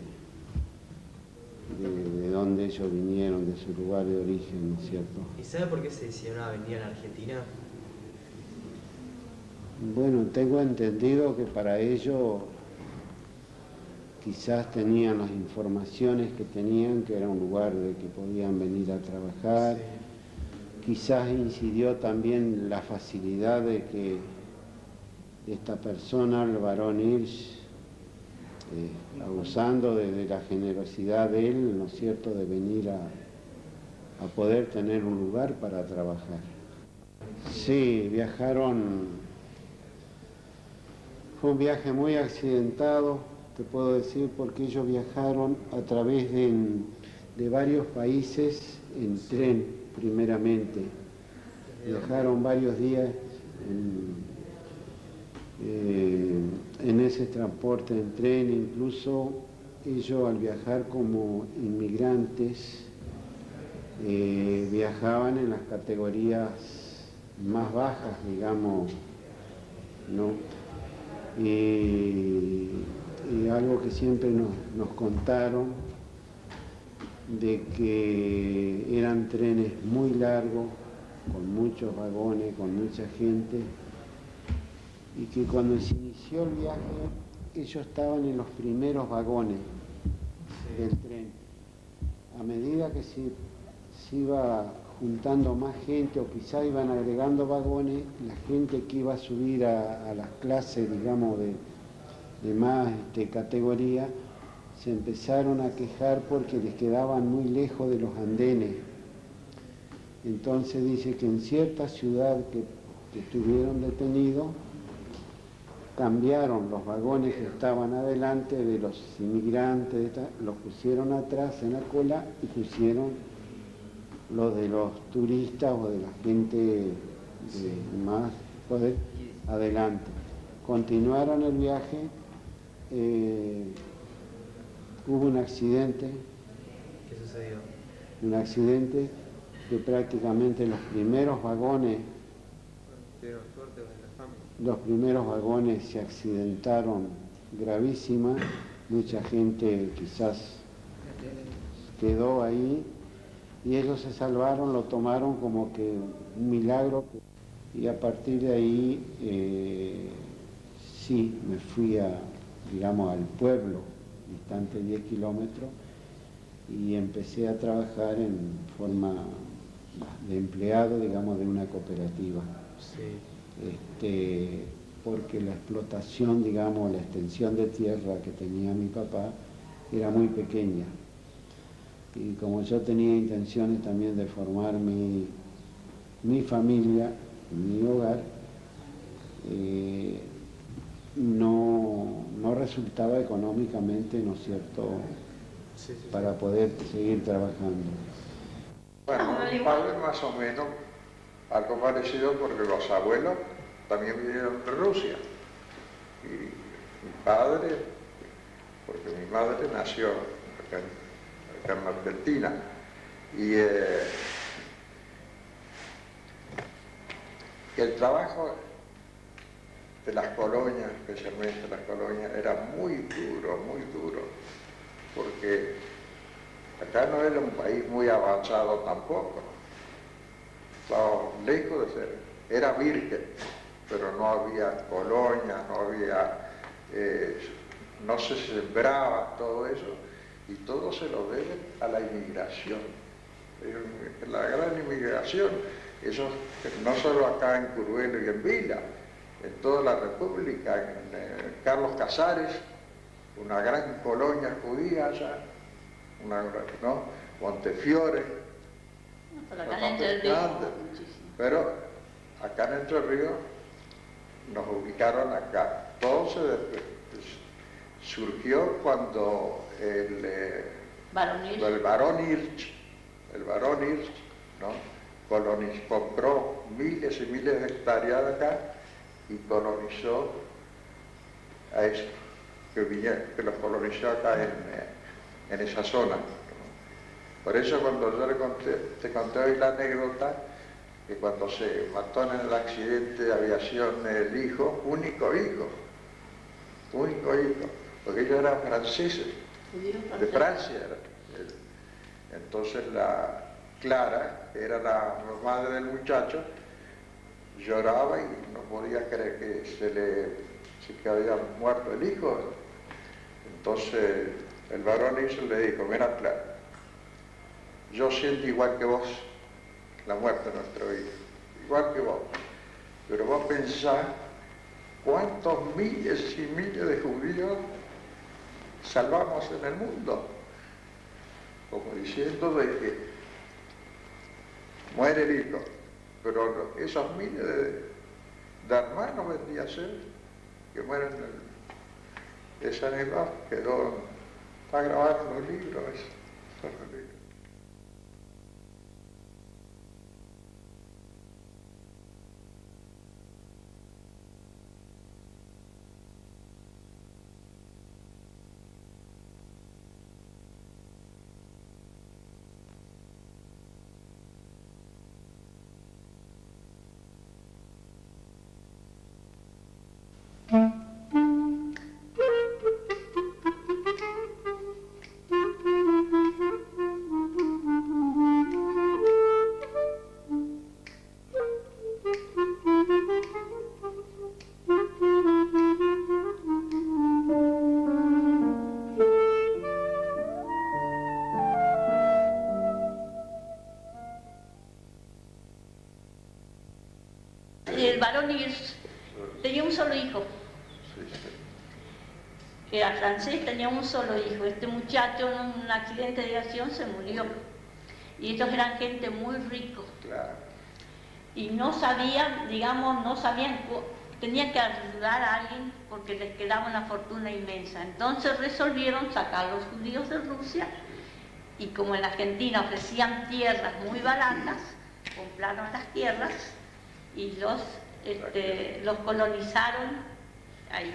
donde ellos vinieron, de su lugar de origen, ¿no es cierto? ¿Y sabe por qué se decidieron a venir a la Argentina? Bueno, tengo entendido que para ello quizás tenían las informaciones que tenían, que era un lugar de que podían venir a trabajar. Sí. Quizás incidió también la facilidad de que esta persona, el barón Hirsch, abusando de la generosidad de él, ¿no es cierto?, de venir a poder tener un lugar para trabajar. Sí, viajaron. Fue un viaje muy accidentado, te puedo decir, porque ellos viajaron a través de varios países en tren, primeramente. Viajaron varios días en ese transporte en tren, incluso ellos al viajar como inmigrantes viajaban en las categorías más bajas, digamos, ¿no? Y algo que siempre nos contaron, de que eran trenes muy largos, con muchos vagones, con mucha gente, y que cuando se inició el viaje ellos estaban en los primeros vagones del tren. A medida que se iba juntando más gente o quizá iban agregando vagones, la gente que iba a subir a las clases, digamos, de más categoría, se empezaron a quejar porque les quedaban muy lejos de los andenes. Entonces dice que en cierta ciudad que estuvieron detenidos, cambiaron los vagones que estaban adelante de los inmigrantes, los pusieron atrás en la cola y pusieron los de los turistas o de la gente de más poder adelante. Continuaron el viaje, hubo un accidente. ¿Qué sucedió? Un accidente que prácticamente los primeros vagones se accidentaron gravísima, mucha gente quizás quedó ahí y ellos se salvaron, lo tomaron como que un milagro y a partir de ahí sí me fui digamos, al pueblo, distante 10 kilómetros, y empecé a trabajar en forma de empleado, digamos, de una cooperativa. Sí. Porque la explotación, digamos, la extensión de tierra que tenía mi papá era muy pequeña. Y como yo tenía intenciones también de formar mi familia, mi hogar, no resultaba económicamente, ¿no es cierto?, Sí. para poder seguir trabajando. Bueno, mi padre más o menos algo parecido porque los abuelos también vinieron de Rusia. Y mi padre, porque mi madre nació acá en Argentina. Y el trabajo de las colonias, especialmente las colonias, era muy duro, porque acá no era un país muy avanzado tampoco. Estaba lejos de ser, era virgen, pero no había colonias, no se sembraba todo eso, y todo se lo debe a la inmigración. La gran inmigración, eso no solo acá en Curuelo y en Vila, en toda la República, en Carlos Casares, una gran colonia judía allá, ¿no? Montefiore, pero acá en Entre Ríos nos ubicaron acá. Todo surgió cuando el barón Hirsch, ¿no? Compró miles y miles de hectáreas de acá y colonizó a eso, que los colonizó acá en esa zona. Por eso cuando yo te conté hoy la anécdota, que cuando se mató en el accidente de aviación el hijo, único hijo, porque ellos eran franceses, de Francia era. Entonces la Clara, que era la madre del muchacho, lloraba y no podía creer que había muerto el hijo. Entonces el varón le dijo: mira, Clara, yo siento igual que vos la muerte de nuestro hijo, igual que vos, pero vos pensás cuántos miles y miles de judíos salvamos en el mundo, como diciendo de que muere el hijo, pero esos miles de hermanos vendría a ser que mueren. Esa anécdota está grabada en los libros. El varón Hirsch tenía un solo hijo. Era francés, tenía un solo hijo. Este muchacho en un accidente de aviación se murió. Y ellos eran gente muy rico. Claro. Y no sabían, tenían que ayudar a alguien porque les quedaba una fortuna inmensa. Entonces resolvieron sacar a los judíos de Rusia y como en Argentina ofrecían tierras muy baratas, compraron las tierras y los colonizaron ahí.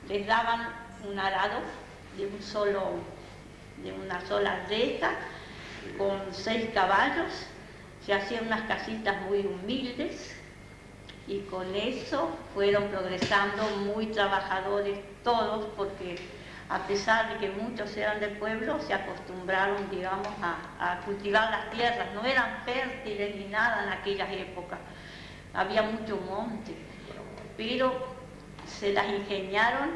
Les daban un arado de una sola reta con 6 caballos, se hacían unas casitas muy humildes y con eso fueron progresando, muy trabajadores todos, porque a pesar de que muchos eran del pueblo, se acostumbraron, digamos, a cultivar las tierras. No eran fértiles ni nada en aquellas épocas. Había mucho monte, pero se las ingeniaron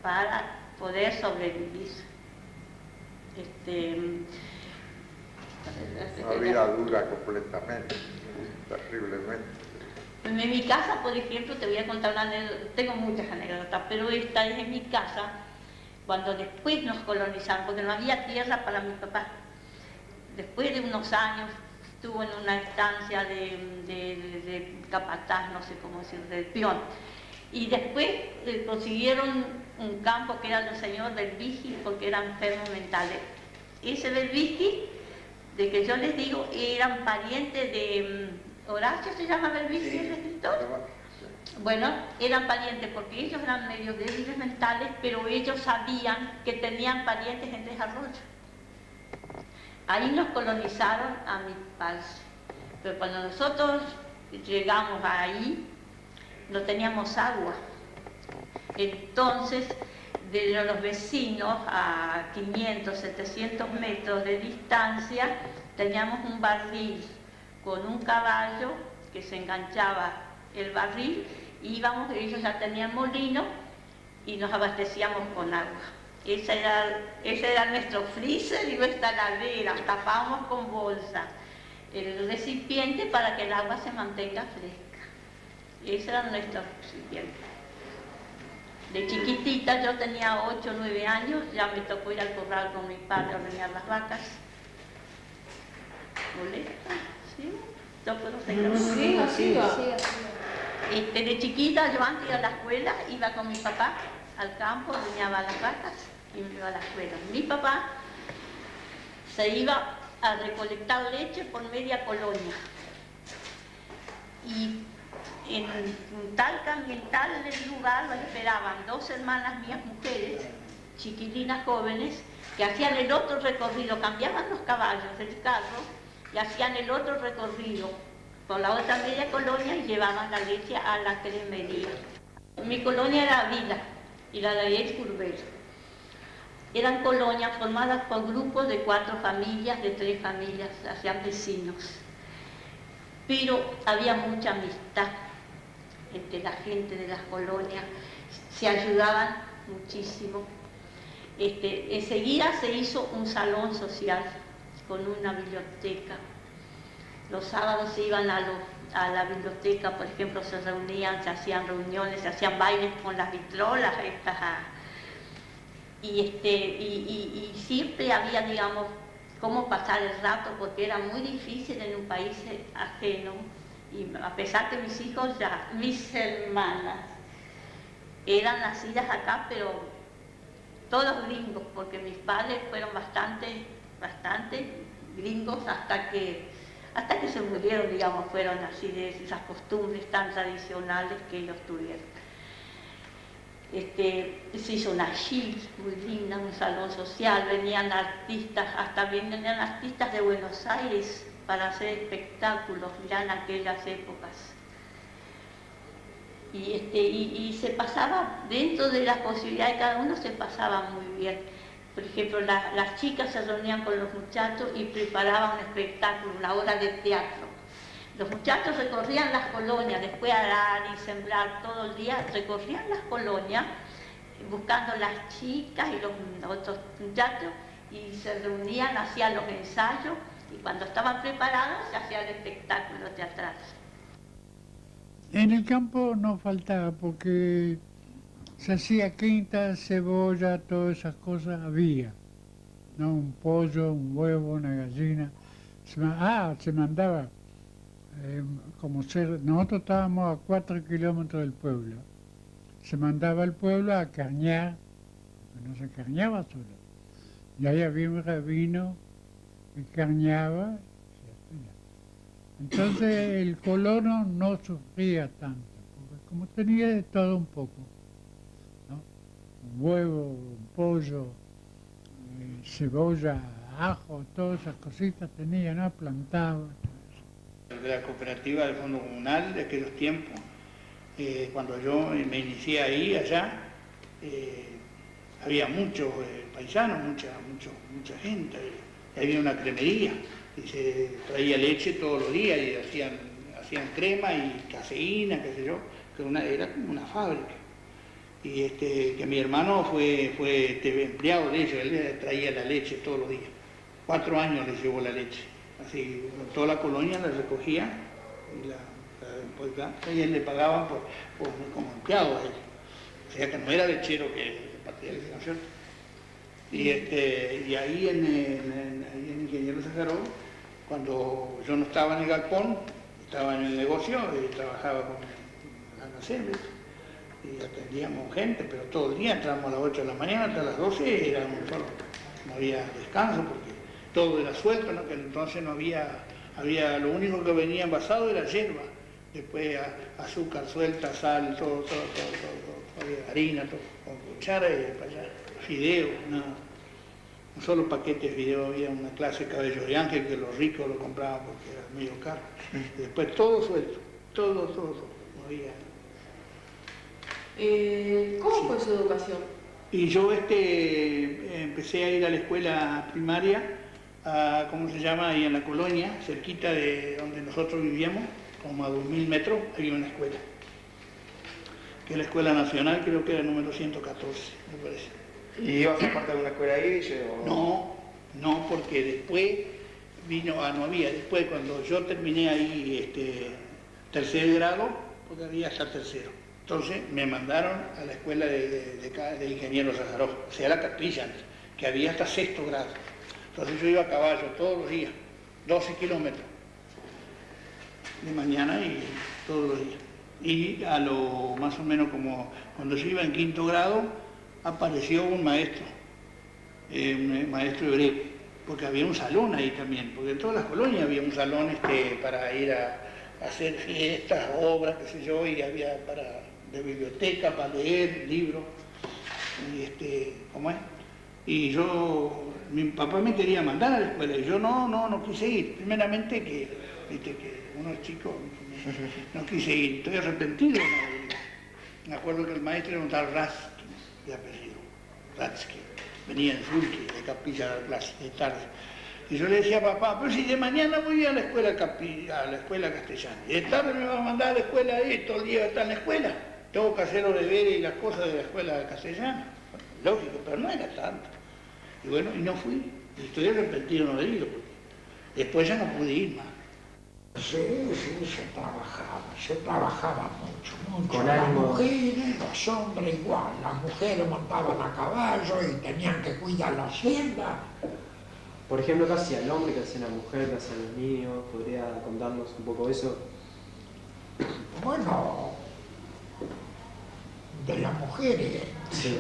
para poder sobrevivir. Una vida dura completamente, terriblemente. En mi casa, por ejemplo, te voy a contar una anécdota, tengo muchas anécdotas, pero esta es en mi casa, cuando después nos colonizaron, porque no había tierra para mi papá. Después de unos años estuvo en una estancia de capataz, no sé cómo decir, de peón. Y después consiguieron un campo que era del señor Belvigi, porque eran enfermos mentales. Ese Belvigi, de que yo les digo, eran parientes de Horacio, se llama Belvigi, el escritor. Bueno, eran parientes porque ellos eran medio débiles mentales, pero ellos sabían que tenían parientes en Tres Arroyos. Ahí nos colonizaron a mi padre. Pero cuando nosotros llegamos ahí, no teníamos agua. Entonces, de los vecinos a 500, 700 metros de distancia, teníamos un barril con un caballo que se enganchaba el barril, íbamos, ellos ya tenían molino y nos abastecíamos con agua. Ese era nuestro freezer y nuestra heladera, tapábamos con bolsa el recipiente para que el agua se mantenga fresca. Ese era nuestro recipiente. De chiquitita, yo tenía 8 o 9 años, ya me tocó ir al corral con mi padre a ordeñar las vacas. ¿Molesta? ¿Sí? ¿Yo puedo seguir? Sí. De chiquita, yo antes de ir a la escuela, iba con mi papá al campo, ordeñaba las vacas y me iba a la escuela. Mi papá se iba a recolectar leche por media colonia. Y en tal lugar lo esperaban 2 hermanas mías, mujeres, chiquilinas jóvenes, que hacían el otro recorrido, cambiaban los caballos del carro y hacían el otro recorrido por la otra media colonia y llevaban la leche a la cremería. Mi colonia era Vila y la de ahí es Curbero. Eran colonias formadas por grupos de 4 familias, de 3 familias, hacían vecinos. Pero había mucha amistad entre la gente de las colonias, se ayudaban muchísimo. Enseguida se hizo un salón social con una biblioteca. Los sábados se iban a la biblioteca, por ejemplo, se reunían, se hacían reuniones, se hacían bailes con las vitrolas estas. Y siempre había, digamos, cómo pasar el rato, porque era muy difícil en un país ajeno. Y a pesar que mis hijos, mis hermanas, eran nacidas acá, pero todos gringos, porque mis padres fueron bastante gringos hasta que se murieron, digamos, fueron así de esas costumbres tan tradicionales que ellos tuvieron. Se hizo una gil muy linda, un salón social, venían artistas, hasta venían artistas de Buenos Aires para hacer espectáculos ya en aquellas épocas. Y se pasaba, dentro de las posibilidades de cada uno, se pasaba muy bien. Por ejemplo, las chicas se reunían con los muchachos y preparaban un espectáculo, una obra de teatro. Los muchachos recorrían las colonias, después de arar y sembrar todo el día, recorrían las colonias buscando las chicas y los otros muchachos y se reunían, hacían los ensayos y cuando estaban preparados se hacía el espectáculo teatral. En el campo no faltaba porque se hacía quinta, cebolla, todas esas cosas había. ¿No? Un pollo, un huevo, una gallina. Se mandaba, nosotros estábamos a 4 kilómetros del pueblo. Se mandaba al pueblo a carnear, porque no se carneaba solo. Y ahí había un rabino que carneaba. Entonces el colono no sufría tanto, porque como tenía de todo un poco, ¿no? Un huevo, un pollo, cebolla, ajo, todas esas cositas tenía, ¿no? Plantaba. De la cooperativa del Fondo Comunal de aquellos tiempos, cuando yo me inicié allá, había muchos paisanos, mucha gente, y había una cremería, y se traía leche todos los días, y hacían crema y caseína, qué sé yo, que era como una fábrica. Y que mi hermano fue empleado de ellos, él traía la leche todos los días. 4 años le llevó la leche. Así, toda la colonia la recogía y él le pagaban como empleado a él. O sea que no era lechero que partía de la ¿cierto? Y ahí en Ingeniero Sajaró, cuando yo no estaba en el galpón, estaba en el negocio, trabajaba con almacenes y atendíamos gente, pero todo el día entrábamos a las 8 de la mañana hasta las 12, éramos solo, no había descanso porque todo era suelto, ¿no? Que entonces no había, lo único que venía envasado era hierba, después azúcar suelta, sal, todo, había harina, todo, con cuchara y para allá, fideo, nada. Un solo paquete de fideo, había una clase de cabello de ángel que los ricos lo compraban porque era medio caro. Y después todo suelto, todo, no había. ¿Cómo fue su educación? Y yo empecé a ir a la escuela primaria, ¿cómo se llama? Ahí en la colonia, cerquita de donde nosotros vivíamos, como a 2000 metros, había una escuela. Que es la Escuela Nacional, creo que era el número 114, me parece. ¿Y ibas a parte de una escuela irish? No, porque después no había, después cuando yo terminé ahí tercer grado, porque había hasta tercero. Entonces me mandaron a la escuela de Ingeniero Sajaró, o sea, la capilla, que había hasta sexto grado. Entonces yo iba a caballo todos los días, 12 kilómetros, de mañana y todos los días. Y a lo más o menos como cuando yo iba en quinto grado, apareció un maestro hebreo, porque había un salón ahí también, porque en todas las colonias había un salón para ir a hacer fiestas, obras, qué sé yo, y había de biblioteca para leer libros, y ¿cómo es? Y mi papá me quería mandar a la escuela, y yo no quise ir, primeramente que uno es chico, no quise ir, estoy arrepentido. Me acuerdo que el maestro era un tal Ratsky, de apellido, Ratsky, venía en Zulki, de capilla a la clase, de tarde. Y yo le decía a papá, pero si de mañana voy a la escuela castellana, y de tarde me va a mandar a la escuela ahí, todo el día está en la escuela, tengo que hacer los deberes y las cosas de la escuela castellana. Lógico, pero no era tanto. Y bueno, y no fui, y estoy arrepentido de no haber ido, porque después ya no pude ir más. Sí, se trabajaba mucho. Con Las ánimo. mujeres, los hombres igual, las mujeres montaban a caballo y tenían que cuidar la hacienda. Por ejemplo, ¿qué hacía el hombre, qué hacía la mujer, qué hacían los niños? ¿Podría contarnos un poco eso? Bueno, de las mujeres, Sí.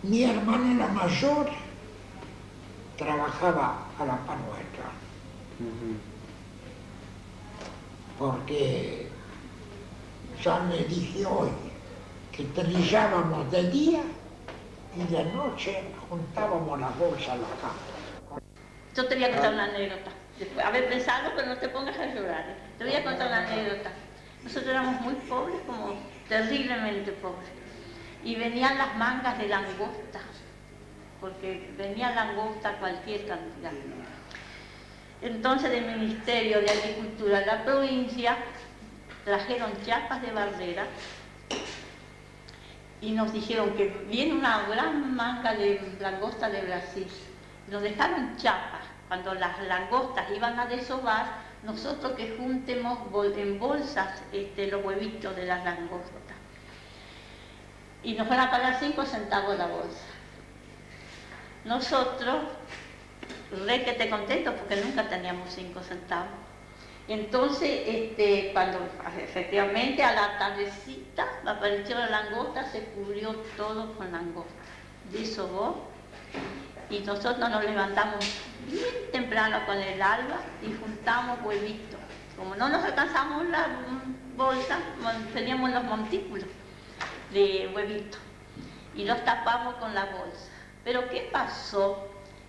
mi hermana la mayor trabajaba a la par nuestra. Porque ya le dije hoy que trillábamos de día y de noche juntábamos las bolsas a la cama. Yo te voy a contar una anécdota. A ver, pensalo, pero no te pongas a llorar. Te voy a contar una anécdota. Nosotros éramos muy pobres, como terriblemente pobres. Y venían las mangas de langosta, porque venía langosta cualquier cantidad. Entonces del Ministerio de Agricultura de la provincia trajeron chapas de bardera y nos dijeron que viene una gran manga de langosta de Brasil. Nos dejaron chapas. Cuando las langostas iban a desovar, nosotros que juntemos en bolsas los huevitos de las langostas. Y nos van a pagar 5 centavos la bolsa. Nosotros, re que te contento porque nunca teníamos 5 centavos. Entonces, cuando efectivamente a la tardecita apareció la langosta, se cubrió todo con langosta. Desovó y nosotros nos levantamos bien temprano con el alba y juntamos huevitos. Como no nos alcanzamos la bolsa, teníamos los montículos de huevitos y los tapamos con la bolsa. Pero ¿qué pasó?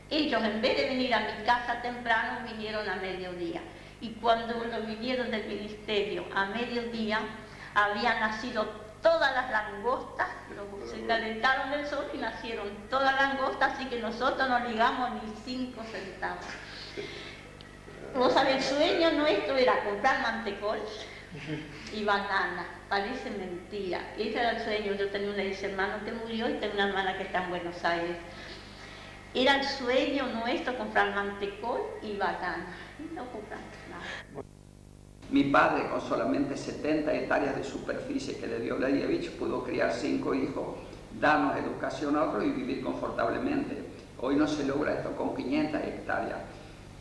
Ellos, en vez de venir a mi casa temprano, vinieron a mediodía. Y cuando vinieron del ministerio a mediodía, había nacido todas las langostas, se calentaron del sol y nacieron todas las langostas, así que nosotros no ligamos ni 5 centavos. Vos sabés, el sueño nuestro era comprar mantecol y banana, parece mentira. Ese era el sueño. Yo tenía un hermano que murió y tengo una hermana que está en Buenos Aires. Era el sueño nuestro comprar mantecol y banana. Y no compramos nada. Mi padre, con solamente 70 hectáreas de superficie que le dio Leyevich, pudo criar 5 hijos, darnos educación a otros y vivir confortablemente. Hoy no se logra esto con 500 hectáreas.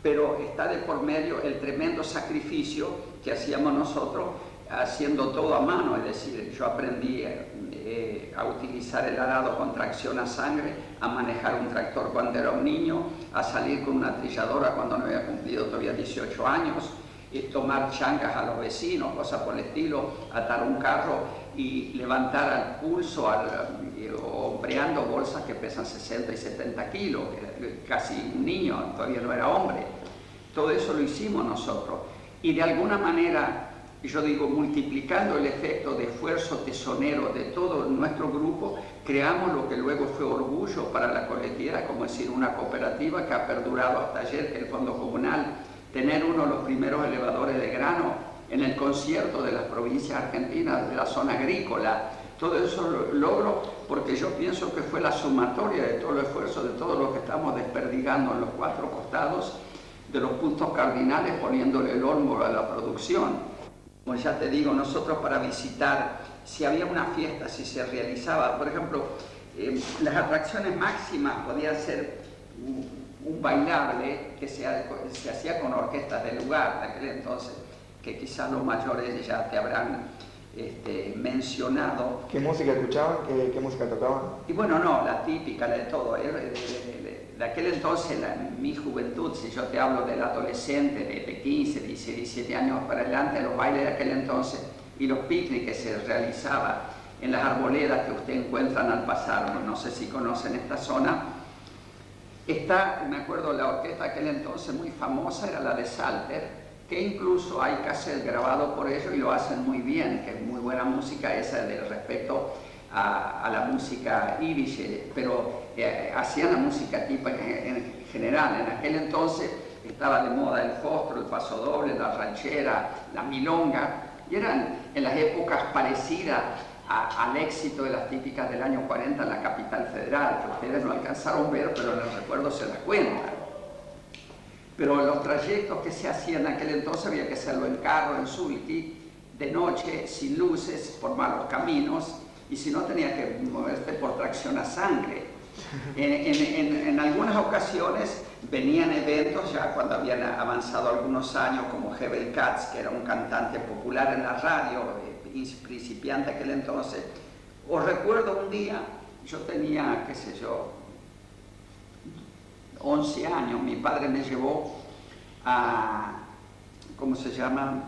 Pero está de por medio el tremendo sacrificio que hacíamos nosotros haciendo todo a mano, es decir, yo aprendí a utilizar el arado con tracción a sangre, a manejar un tractor cuando era un niño, a salir con una trilladora cuando no había cumplido todavía 18 años, tomar changas a los vecinos, cosas por el estilo, atar un carro y levantar al pulso, hombreando bolsas que pesan 60 y 70 kilos, casi un niño, todavía no era hombre. Todo eso lo hicimos nosotros. Y de alguna manera, yo digo, multiplicando el efecto de esfuerzo tesonero de todo nuestro grupo, creamos lo que luego fue orgullo para la colectividad, como decir, una cooperativa que ha perdurado hasta ayer, que el Fondo Comunal, tener uno de los primeros elevadores de grano en el concierto de las provincias argentinas, de la zona agrícola. Todo eso lo logro porque yo pienso que fue la sumatoria de todo el esfuerzo, de todo lo que estamos desperdigando en los 4 costados, de los puntos cardinales, poniéndole el olmo a la producción. Como ya te digo, nosotros para visitar, si había una fiesta, si se realizaba, por ejemplo, las atracciones máximas podían ser un bailable que se hacía con orquestas del lugar de aquel entonces, que quizás los mayores ya te habrán mencionado. ¿Qué música escuchaban? ¿Qué música tocaban? Y bueno, no, la típica, la de todo. De aquel entonces, mi juventud, si yo te hablo del adolescente de 15, 16, 17 años para adelante, los bailes de aquel entonces y los picnics que se realizaban en las arboledas que ustedes encuentran al pasar, no sé si conocen esta zona. Me acuerdo, la orquesta de aquel entonces muy famosa era la de Salter, que incluso hay cassette grabado por ellos y lo hacen muy bien, que es muy buena música esa respecto a la música yiddish, pero hacían la música tipo en general. En aquel entonces estaba de moda el fostro, el pasodoble, la ranchera, la milonga, y eran en las épocas parecidas al éxito de las típicas del año 40 en la capital federal, que ustedes no alcanzaron a ver, pero en el recuerdo se las cuentan. Pero los trayectos que se hacían en aquel entonces había que hacerlo en carro, en sulky, de noche, sin luces, por malos caminos, y si no tenía que moverte por tracción a sangre. En algunas ocasiones venían eventos ya cuando habían avanzado algunos años, como Hebel Katz, que era un cantante popular en la radio, principiante aquel entonces. Os recuerdo un día, yo tenía, qué sé yo, 11 años, mi padre me llevó a, ¿cómo se llama?,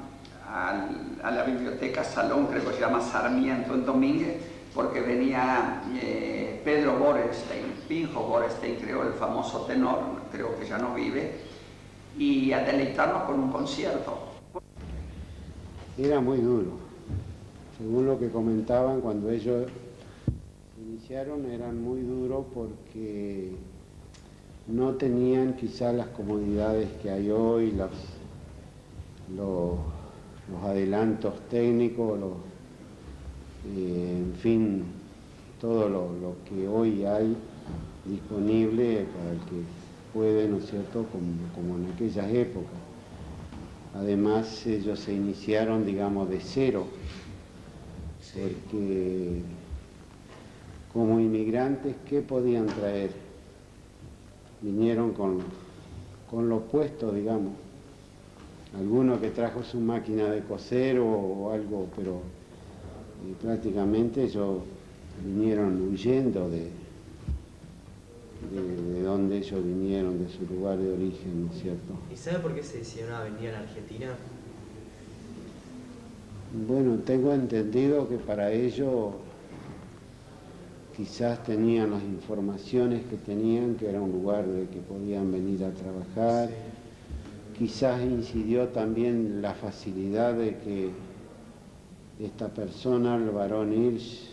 a la biblioteca Salón, creo que se llama Sarmiento, en Domínguez, porque venía Pedro Borenstein, Pinjo Borenstein, creo, el famoso tenor, creo que ya no vive, y a deleitarnos con un concierto. Era muy duro. Según lo que comentaban, cuando ellos iniciaron eran muy duros porque no tenían quizás las comodidades que hay hoy, los adelantos técnicos, en fin, todo lo que hoy hay disponible para el que puede, ¿no es cierto?, como en aquellas épocas. Además, ellos se iniciaron, digamos, de cero, porque como inmigrantes, ¿qué podían traer? Vinieron con lo puesto, digamos. Alguno que trajo su máquina de coser o algo, pero prácticamente ellos vinieron huyendo de donde ellos vinieron, de su lugar de origen, ¿no es cierto? ¿Y sabe por qué se decidieron a venir a la Argentina? Bueno, tengo entendido que para ellos quizás tenían las informaciones que tenían, que era un lugar de que podían venir a trabajar. Sí. Quizás incidió también la facilidad de que esta persona, el varón Hirsch,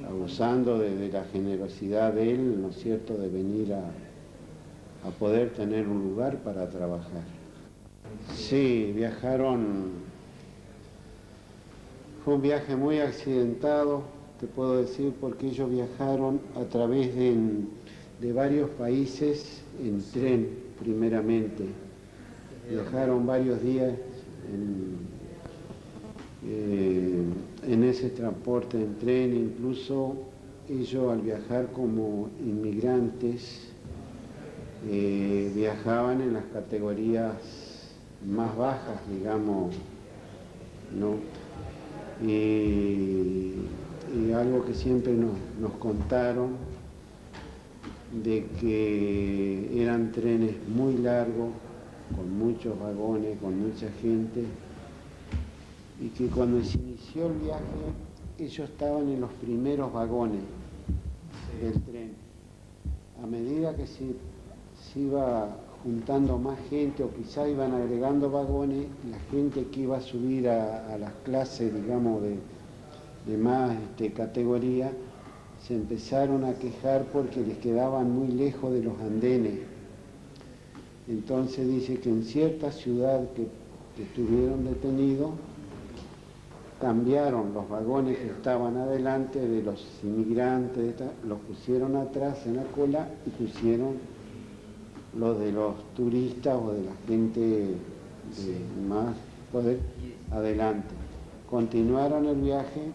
abusando de la generosidad de él, ¿no es cierto?, de venir a poder tener un lugar para trabajar. Sí, viajaron, fue un viaje muy accidentado, te puedo decir, porque ellos viajaron a través de varios países en tren, primeramente. Viajaron varios días en ese transporte en tren, incluso ellos al viajar como inmigrantes viajaban en las categorías más bajas, digamos, ¿no? Y algo que siempre nos contaron, de que eran trenes muy largos, con muchos vagones, con mucha gente, y que cuando se inició el viaje, ellos estaban en los primeros vagones del tren. A medida que se iba juntando más gente, o quizá iban agregando vagones, la gente que iba a subir a las clases, digamos, de más categoría, se empezaron a quejar porque les quedaban muy lejos de los andenes. Entonces dice que en cierta ciudad que estuvieron detenidos, cambiaron los vagones que estaban adelante de los inmigrantes, los pusieron atrás en la cola y pusieron los de los turistas o de la gente de más poder adelante. Continuaron el viaje,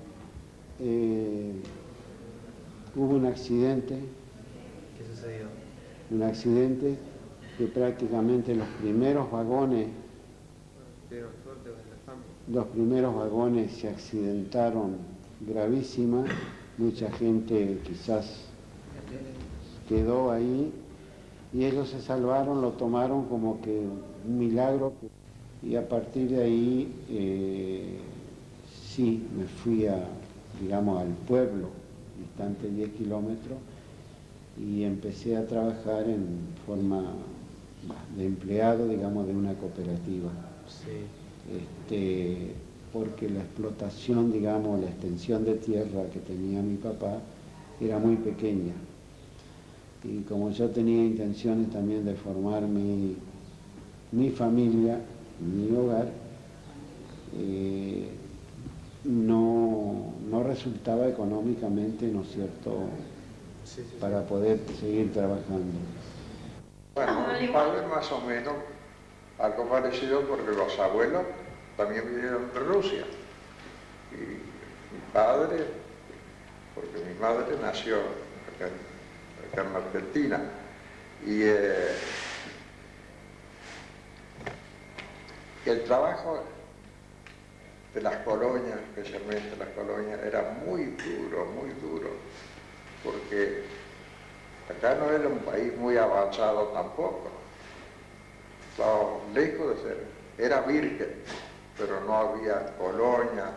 hubo un accidente. ¿Qué sucedió? Un accidente que prácticamente los primeros vagones se accidentaron gravísima, mucha gente quizás quedó ahí y ellos se salvaron, lo tomaron como que un milagro, y a partir de ahí sí me fui digamos, al pueblo, distante 10 kilómetros, y empecé a trabajar en forma de empleado, digamos, de una cooperativa. Sí. Porque la explotación, digamos, la extensión de tierra que tenía mi papá era muy pequeña. Y como yo tenía intenciones también de formar mi familia, mi hogar, no resultaba económicamente, ¿no es cierto?, para poder seguir trabajando. Bueno, mi padre más o menos, algo parecido, porque los abuelos también vinieron de Rusia. Y mi padre, porque mi madre nació acá en Argentina, y el trabajo de las colonias, especialmente las colonias, era muy duro, porque acá no era un país muy avanzado tampoco, estaba lejos de ser, era virgen, pero no había colonia,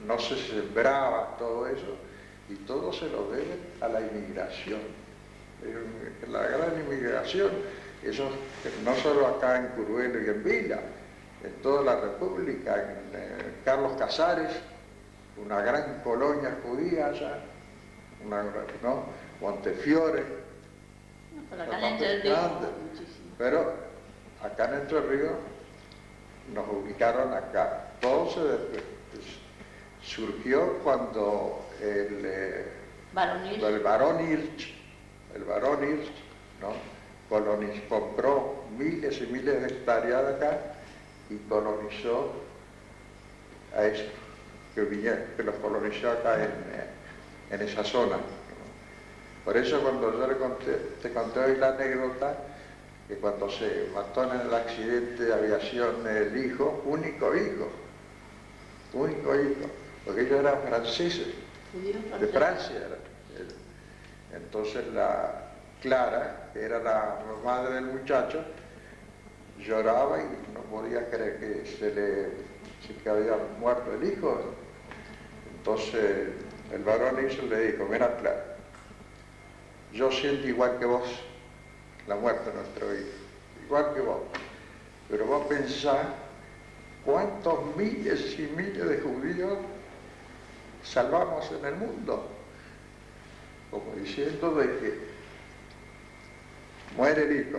no se sembraba todo eso, y todo se lo debe a la inmigración. La gran inmigración, eso no solo acá en Curuelo y en Vila, en toda la República, en Carlos Casares, una gran colonia judía allá, ¿no? Montefiore, pero acá en Entre Ríos nos ubicaron acá. Todo surgió cuando el barón Hirsch, ¿no?, compró miles y miles de hectáreas de acá y colonizó a eso, que los colonizó acá en esa zona. Por eso cuando yo te conté hoy la anécdota, que cuando se mató en el accidente de aviación el hijo, único hijo, porque ellos eran franceses, de Francia era. Entonces la Clara, que era la madre del muchacho, lloraba y no podía creer que había muerto el hijo. Entonces el varón le dijo: mira, Clara, yo siento igual que vos la muerte de nuestro hijo, igual que vos, pero vos pensás ¿cuántos miles y miles de judíos salvamos en el mundo? Como diciendo de que muere el hijo,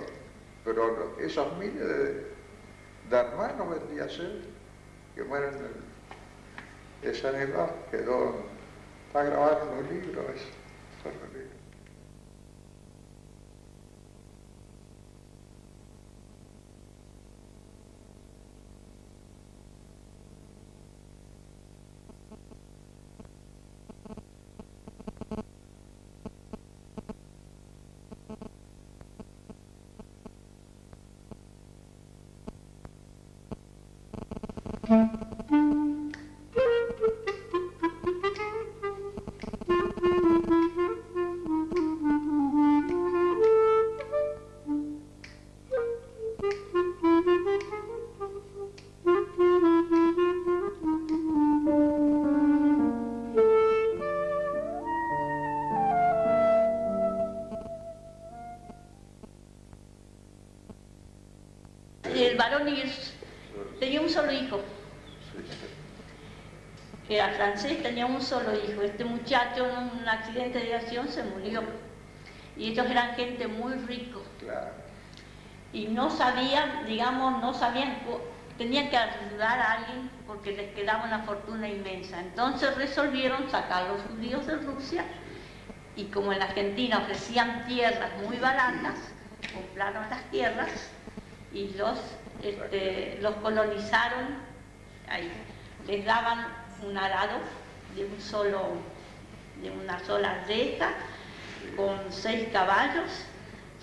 pero esos miles de hermanos vendría a ser que mueren esa animal está grabado en los libros eso. El varón tenía un solo hijo. Era francés, tenía un solo hijo. Este muchacho en un accidente de aviación se murió. Y ellos eran gente muy rico. Claro. Y no sabían, tenían que ayudar a alguien porque les quedaba una fortuna inmensa. Entonces resolvieron sacar a los judíos de Rusia y como en Argentina ofrecían tierras muy baratas, compraron las tierras y los colonizaron ahí. Les daban un arado de una sola reja con 6 caballos,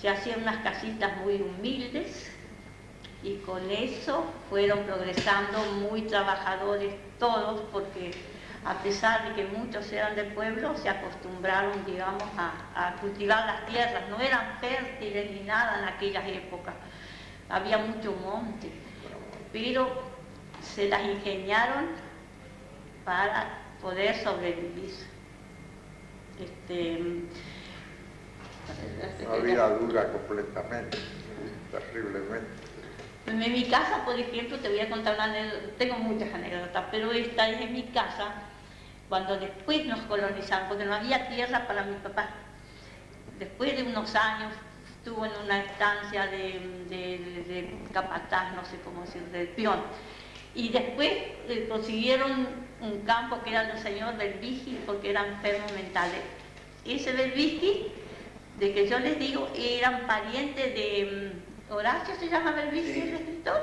se hacían unas casitas muy humildes y con eso fueron progresando, muy trabajadores todos, porque a pesar de que muchos eran del pueblo, se acostumbraron, digamos, a cultivar las tierras, no eran fértiles ni nada en aquellas épocas. Había mucho monte, pero se las ingeniaron para poder sobrevivir. Una vida dura completamente, terriblemente. En mi casa, por ejemplo, te voy a contar una anécdota, tengo muchas anécdotas, pero esta es en mi casa, cuando después nos colonizaron, porque no había tierra para mi papá. Después de unos años, estuvo en una estancia de capataz, no sé cómo decir, de peón. Y después consiguieron un campo que era del señor Belvigi, porque era enfermo mental. Ese Belvigi, de que yo les digo, eran parientes de Horacio, se llama Belvigi, el escritor.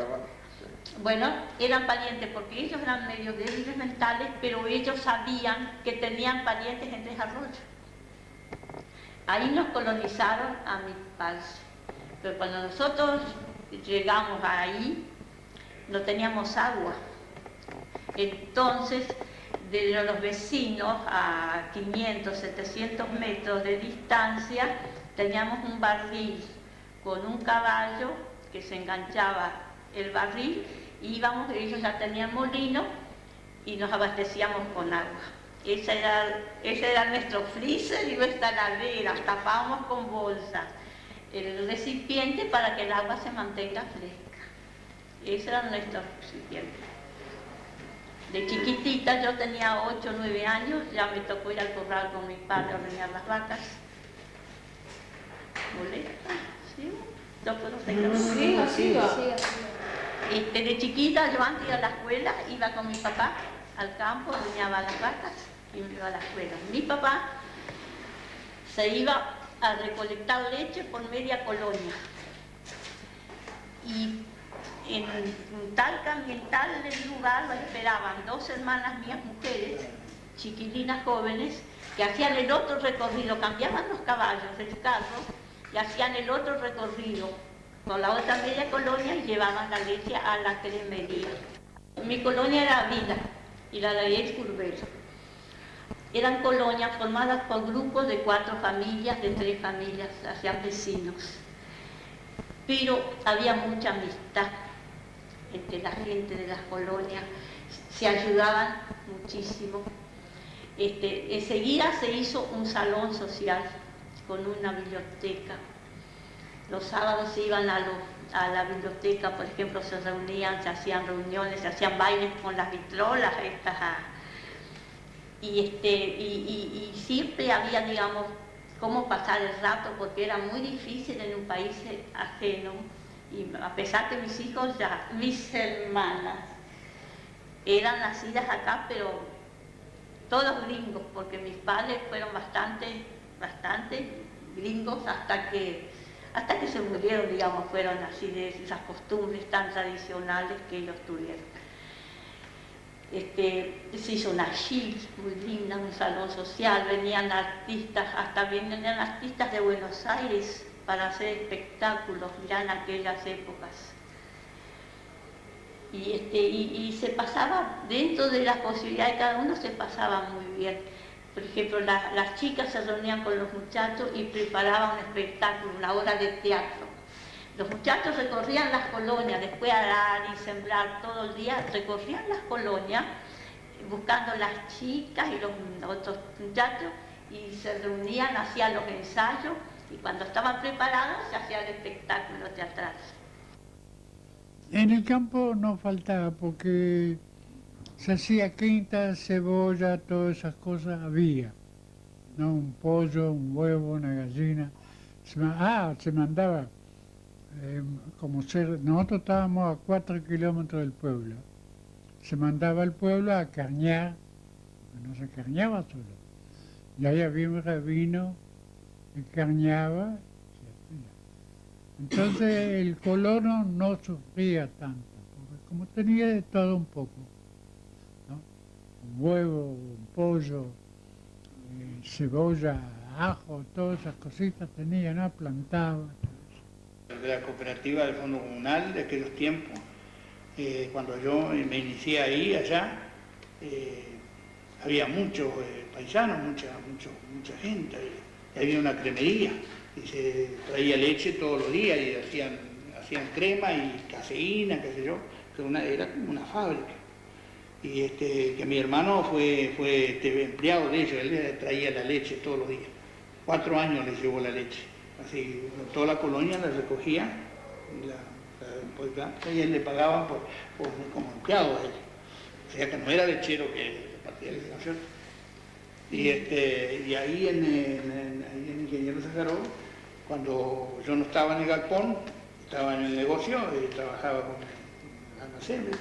Bueno, eran parientes porque ellos eran medio débiles mentales, pero ellos sabían que tenían parientes en Tres Arroyos. Ahí nos colonizaron a mis padres. Pero cuando nosotros llegamos ahí, no teníamos agua. Entonces, de los vecinos a 500, 700 metros de distancia, teníamos un barril con un caballo que se enganchaba el barril, íbamos, ellos ya tenían molino y nos abastecíamos con agua. Ese era nuestro freezer y nuestra heladera, tapábamos con bolsas el recipiente para que el agua se mantenga fresca. Ese era nuestro recipiente. De chiquitita, yo tenía 8 o 9 años, ya me tocó ir al corral con mi padre a ordeñar las vacas. ¿Molesta? ¿Sí? ¿Yo puedo seguir? Sí. De chiquita, yo antes de ir a la escuela, iba con mi papá al campo, ordeñaba las vacas y me iba a la escuela. Mi papá se iba a recolectar leche por media colonia. Y en tal lugar lo esperaban 2 hermanas mías, mujeres, chiquilinas jóvenes, que hacían el otro recorrido, cambiaban los caballos del carro y hacían el otro recorrido con la otra media colonia y llevaban la leche a la cremería. Mi colonia era Vida y la de ahí es Curbelo. Eran colonias formadas por grupos de 4 familias, de 3 familias, hacían vecinos. Pero había mucha amistad entre la gente de las colonias, se ayudaban muchísimo. Enseguida se hizo un salón social con una biblioteca Los sábados se iban a la biblioteca, por ejemplo, se reunían, se hacían reuniones, se hacían bailes con las vitrolas estas. Y siempre había, digamos, cómo pasar el rato, porque era muy difícil en un país ajeno. Y a pesar que mis hijos, mis hermanas, eran nacidas acá, pero todos gringos, porque mis padres fueron bastante gringos hasta que se murieron, digamos, fueron así de esas costumbres tan tradicionales que ellos tuvieron. Se hizo una chic muy linda, un salón social, venían artistas, hasta venían artistas de Buenos Aires para hacer espectáculos ya en aquellas épocas. Y se pasaba, dentro de las posibilidades de cada uno, se pasaba muy bien. Por ejemplo, las chicas se reunían con los muchachos y preparaban un espectáculo, una obra de teatro. Los muchachos recorrían las colonias, después de arar y sembrar todo el día, recorrían las colonias buscando las chicas y los otros muchachos y se reunían, hacían los ensayos y cuando estaban preparados se hacía el espectáculo teatral. En el campo no faltaba porque se hacía quinta, cebolla, todas esas cosas había. ¿No? Un pollo, un huevo, una gallina. Se mandaba, nosotros estábamos a 4 kilómetros del pueblo. Se mandaba al pueblo a carnear, porque no se carneaba solo. Y ahí había un rabino que carneaba. Entonces el colono no sufría tanto, porque como tenía de todo un poco, ¿no? Un huevo, un pollo, cebolla, ajo, todas esas cositas tenía, ¿no? Plantaba. De la cooperativa del Fondo Comunal de aquellos tiempos, cuando yo me inicié ahí, allá, había muchos paisanos, mucha gente, y había una cremería. Y se traía leche todos los días y hacían crema y caseína, qué sé yo, que era como una fábrica. Y que mi hermano fue empleado de ellos, él le traía la leche todos los días. 4 años le llevó la leche. Así, toda la colonia la recogía, y él le pagaban como empleado a él. O sea que no era lechero que partía el negocio. Y ahí en Ingeniero Sajaró, cuando yo no estaba en el galpón, estaba en el negocio, trabajaba con almacenes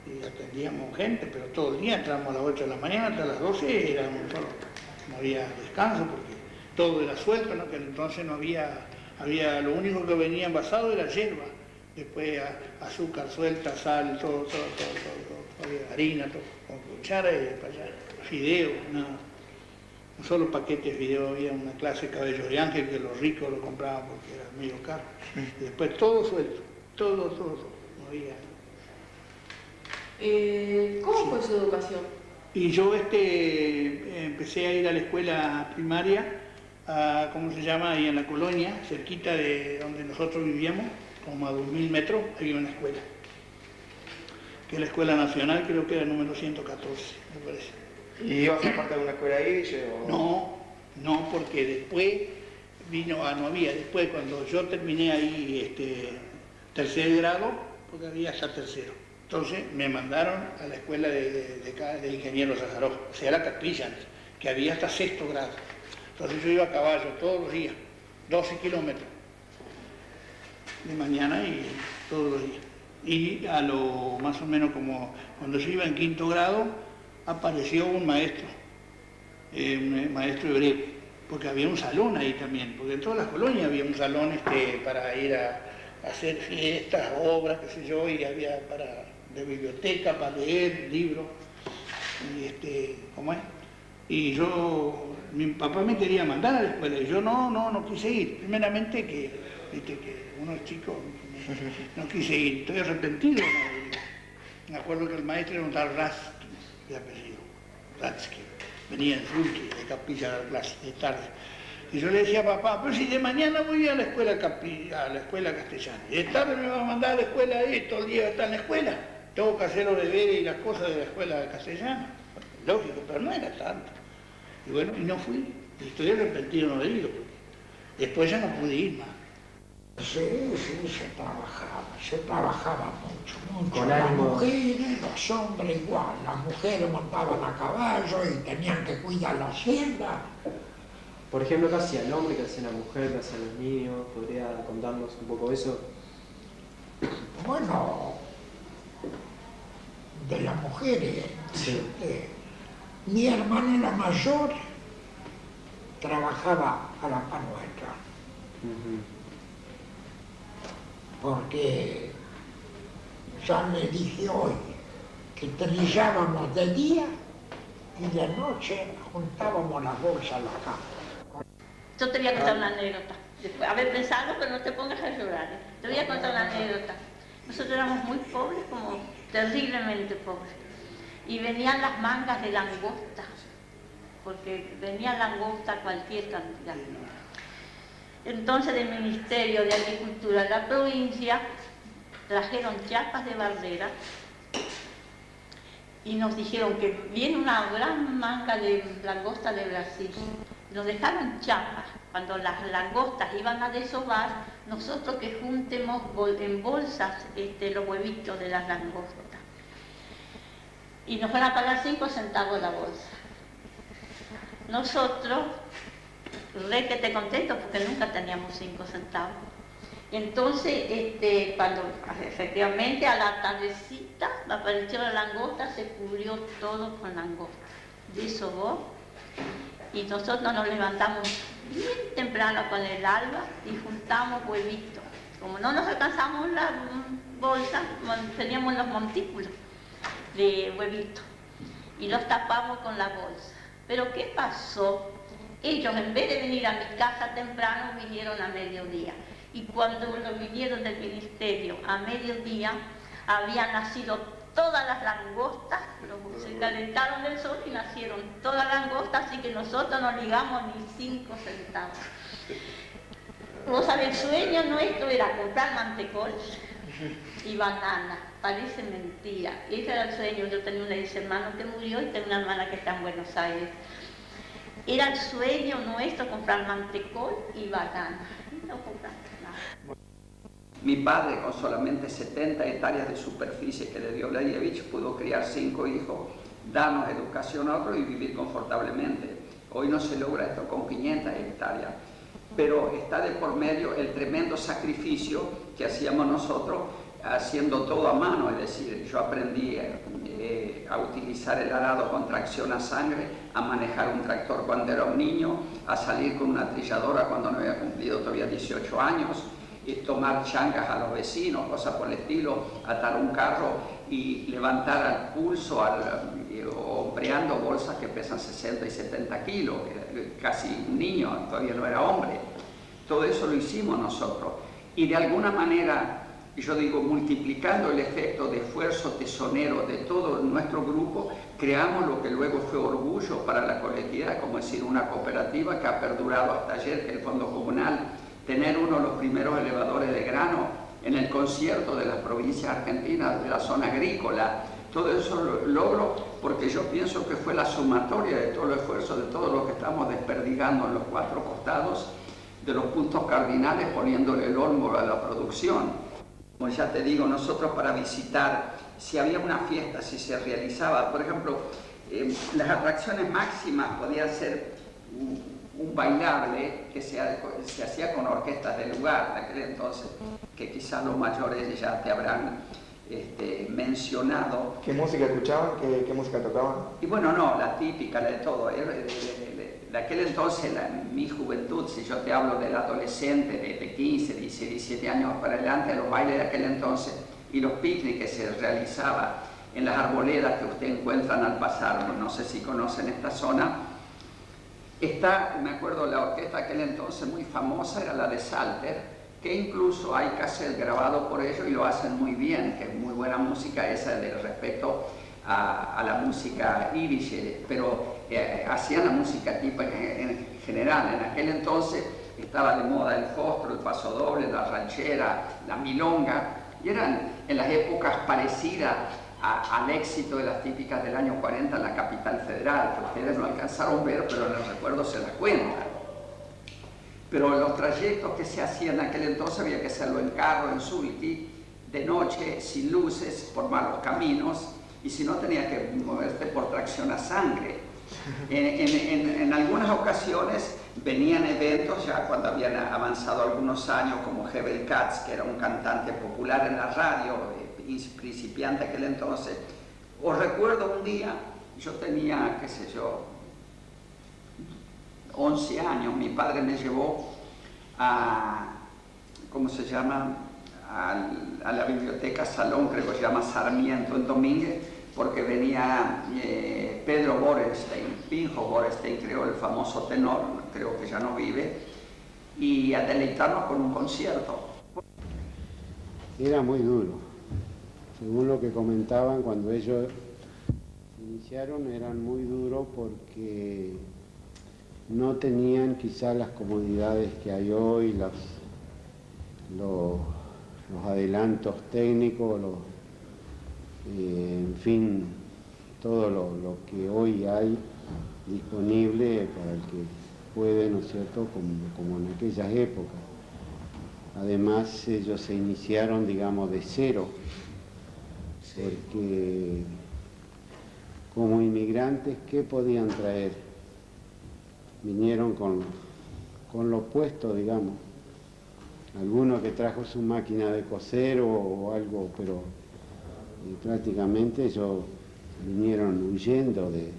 y atendíamos gente, pero todo el día entrábamos a las 8 de la mañana hasta las 12, éramos solo, no había descanso porque todo era suelto, ¿no? Que entonces no había, lo único que venía envasado era hierba, después azúcar suelta, sal, todo, harina, todo, con cuchara y para allá. Fideo, no solo paquetes de fideo, había una clase de cabello de ángel que los ricos lo compraban porque era medio caro. Y después todo suelto, todo, no había. ¿Cómo fue su educación? Y yo empecé a ir a la escuela primaria, ¿cómo se llama? Ahí en la colonia, cerquita de donde nosotros vivíamos, como a 2000 metros, había una escuela. Que es la Escuela Nacional, creo que era el número 114, me parece. ¿Y ibas a parte de una escuela ahí? No, porque después no había. Después, cuando yo terminé ahí tercer grado, porque había hasta tercero. Entonces me mandaron a la escuela de Ingeniero Sajaró, o sea, la capilla antes, que había hasta sexto grado. Entonces yo iba a caballo todos los días, 12 kilómetros de mañana y todos los días. Y a lo más o menos como cuando yo iba en quinto grado, apareció un maestro hebreo, porque había un salón ahí también, porque en todas las colonias había un salón para ir a hacer fiestas, obras, qué sé yo, y había de biblioteca para leer libros, y ¿cómo es? Y mi papá me quería mandar a la escuela, y yo no quise ir, primeramente que uno es chico, no quise ir, estoy arrepentido. Me acuerdo que el maestro era un tal Ratsky, de apellido, Ratsky, venía en Zulki, de capilla a la clase, de tarde. Y yo le decía a papá, pero si de mañana voy a la escuela castellana, y de tarde me va a mandar a la escuela todo el día está en la escuela, tengo que hacer los deberes y las cosas de la escuela castellana. Lógico, pero no era tanto. Y bueno, y no fui, y estoy arrepentido de no haber ido. Después ya no pude ir más. Sí, se trabajaba mucho. Con Las ánimo. mujeres, los hombres igual. Las mujeres montaban a caballo y tenían que cuidar la hacienda. Por ejemplo, ¿qué hacía el hombre, qué hacía la mujer, qué hacían los niños? ¿Podría contarnos un poco eso? Bueno, de las mujeres, Sí. mi hermana la mayor trabajaba a la par nuestra, porque ya le dije hoy que trillábamos de día y de noche juntábamos las bolsas a la cama. Yo te voy a contar una anécdota. Después, haber pensado, pero no te pongas a llorar. Te voy a contar una anécdota. Nosotros éramos muy pobres, como terriblemente pobres. Y venían las mangas de langosta, porque venía langosta cualquier cantidad. Entonces del Ministerio de Agricultura de la provincia trajeron chapas de bardera y nos dijeron que viene una gran manga de langosta de Brasil. Nos dejaron chapas. Cuando las langostas iban a desovar, nosotros que juntemos en bolsas los huevitos de las langostas. Y nos van a pagar 5 centavos la bolsa. Nosotros, re que te contento porque nunca teníamos 5 centavos. Entonces, cuando efectivamente a la tardecita apareció la langosta, se cubrió todo con langosta. Desovó y nosotros nos levantamos bien temprano con el alba y juntamos huevitos. Como no nos alcanzamos la bolsa, teníamos los montículos de huevitos y los tapamos con la bolsa. Pero ¿qué pasó? Ellos, en vez de venir a mi casa temprano, vinieron a mediodía. Y cuando vinieron del ministerio a mediodía, habían nacido todas las langostas, se calentaron del sol y nacieron todas las langostas, así que nosotros no ligamos ni 5 centavos. Vos sabés, el sueño nuestro era comprar mantecol y banana. Parece mentira. Ese era el sueño. Yo tenía un ex hermano que murió y tengo una hermana que está en Buenos Aires. Era el sueño nuestro comprar mantecol y banana. Y no compramos nada. Mi padre, con solamente 70 hectáreas de superficie que le dio Leyevich, pudo criar 5 hijos, darnos educación a otros y vivir confortablemente. Hoy no se logra esto con 500 hectáreas, pero está de por medio el tremendo sacrificio que hacíamos nosotros haciendo todo a mano. Es decir, yo aprendí a utilizar el arado con tracción a sangre, a manejar un tractor cuando era un niño, a salir con una trilladora cuando no había cumplido todavía 18 años, y tomar chancas a los vecinos, cosas por el estilo, atar un carro y levantar al pulso hombreando bolsas que pesan 60 y 70 kilos, casi un niño, todavía no era hombre. Todo eso lo hicimos nosotros. Y de alguna manera, yo digo, multiplicando el efecto de esfuerzo tesonero de todo nuestro grupo, creamos lo que luego fue orgullo para la colectividad, como decir, una cooperativa que ha perdurado hasta ayer, que el Fondo Comunal, tener uno de los primeros elevadores de grano en el concierto de las provincias argentinas, de la zona agrícola. Todo eso lo logro porque yo pienso que fue la sumatoria de todo el esfuerzo, de todo lo que estamos desperdigando en los 4 costados, de los puntos cardinales, poniéndole el olmo a la producción. Como ya te digo, nosotros para visitar, si había una fiesta, si se realizaba, por ejemplo, las atracciones máximas podían ser un bailable que se hacía con orquestas del lugar de aquel entonces, que quizás los mayores ya te habrán mencionado. ¿Qué música escuchaban? ¿Qué música tocaban? Y bueno, no, la típica, la de todo. De aquel entonces, mi juventud, si yo te hablo del adolescente de 15, 16, 17 años para adelante, los bailes de aquel entonces y los picnics que se realizaban en las arboledas que ustedes encuentran al pasar, no sé si conocen esta zona. Me acuerdo, la orquesta de aquel entonces muy famosa era la de Salter, que incluso hay cassette grabado por ellos y lo hacen muy bien, que es muy buena música esa de respecto a la música irish, pero hacían la música típica en general. En aquel entonces estaba de moda el fostro, el paso doble, la ranchera, la milonga, y eran en las épocas parecidas al éxito de las típicas del año 40 en la capital federal, que ustedes no alcanzaron a ver, pero en el recuerdo se las cuentan. pero los trayectos que se hacían en aquel entonces había que hacerlo en carro, en sulky, de noche, sin luces, por malos caminos, y si no tenía que moverte por tracción a sangre. En algunas ocasiones venían eventos ya cuando habían avanzado algunos años, como Hebel Katz, que era un cantante popular en la radio, principiante aquel entonces. Os recuerdo un día, yo tenía, qué sé yo, 11 años, mi padre me llevó a, ¿cómo se llama?, a la biblioteca Salón, creo que se llama Sarmiento, en Domínguez, porque venía Pedro Borenstein, Pinjo Borenstein, creo, el famoso tenor, creo que ya no vive, y a deleitarnos con un concierto. Era muy duro. Según lo que comentaban, cuando ellos iniciaron eran muy duros porque no tenían quizás las comodidades que hay hoy, los adelantos técnicos, en fin, todo lo que hoy hay disponible para el que puede, ¿no es cierto?, como en aquellas épocas. Además, ellos se iniciaron, digamos, de cero, porque como inmigrantes, ¿qué podían traer? Vinieron con lo opuesto, digamos. Alguno que trajo su máquina de coser o algo, pero prácticamente ellos vinieron huyendo de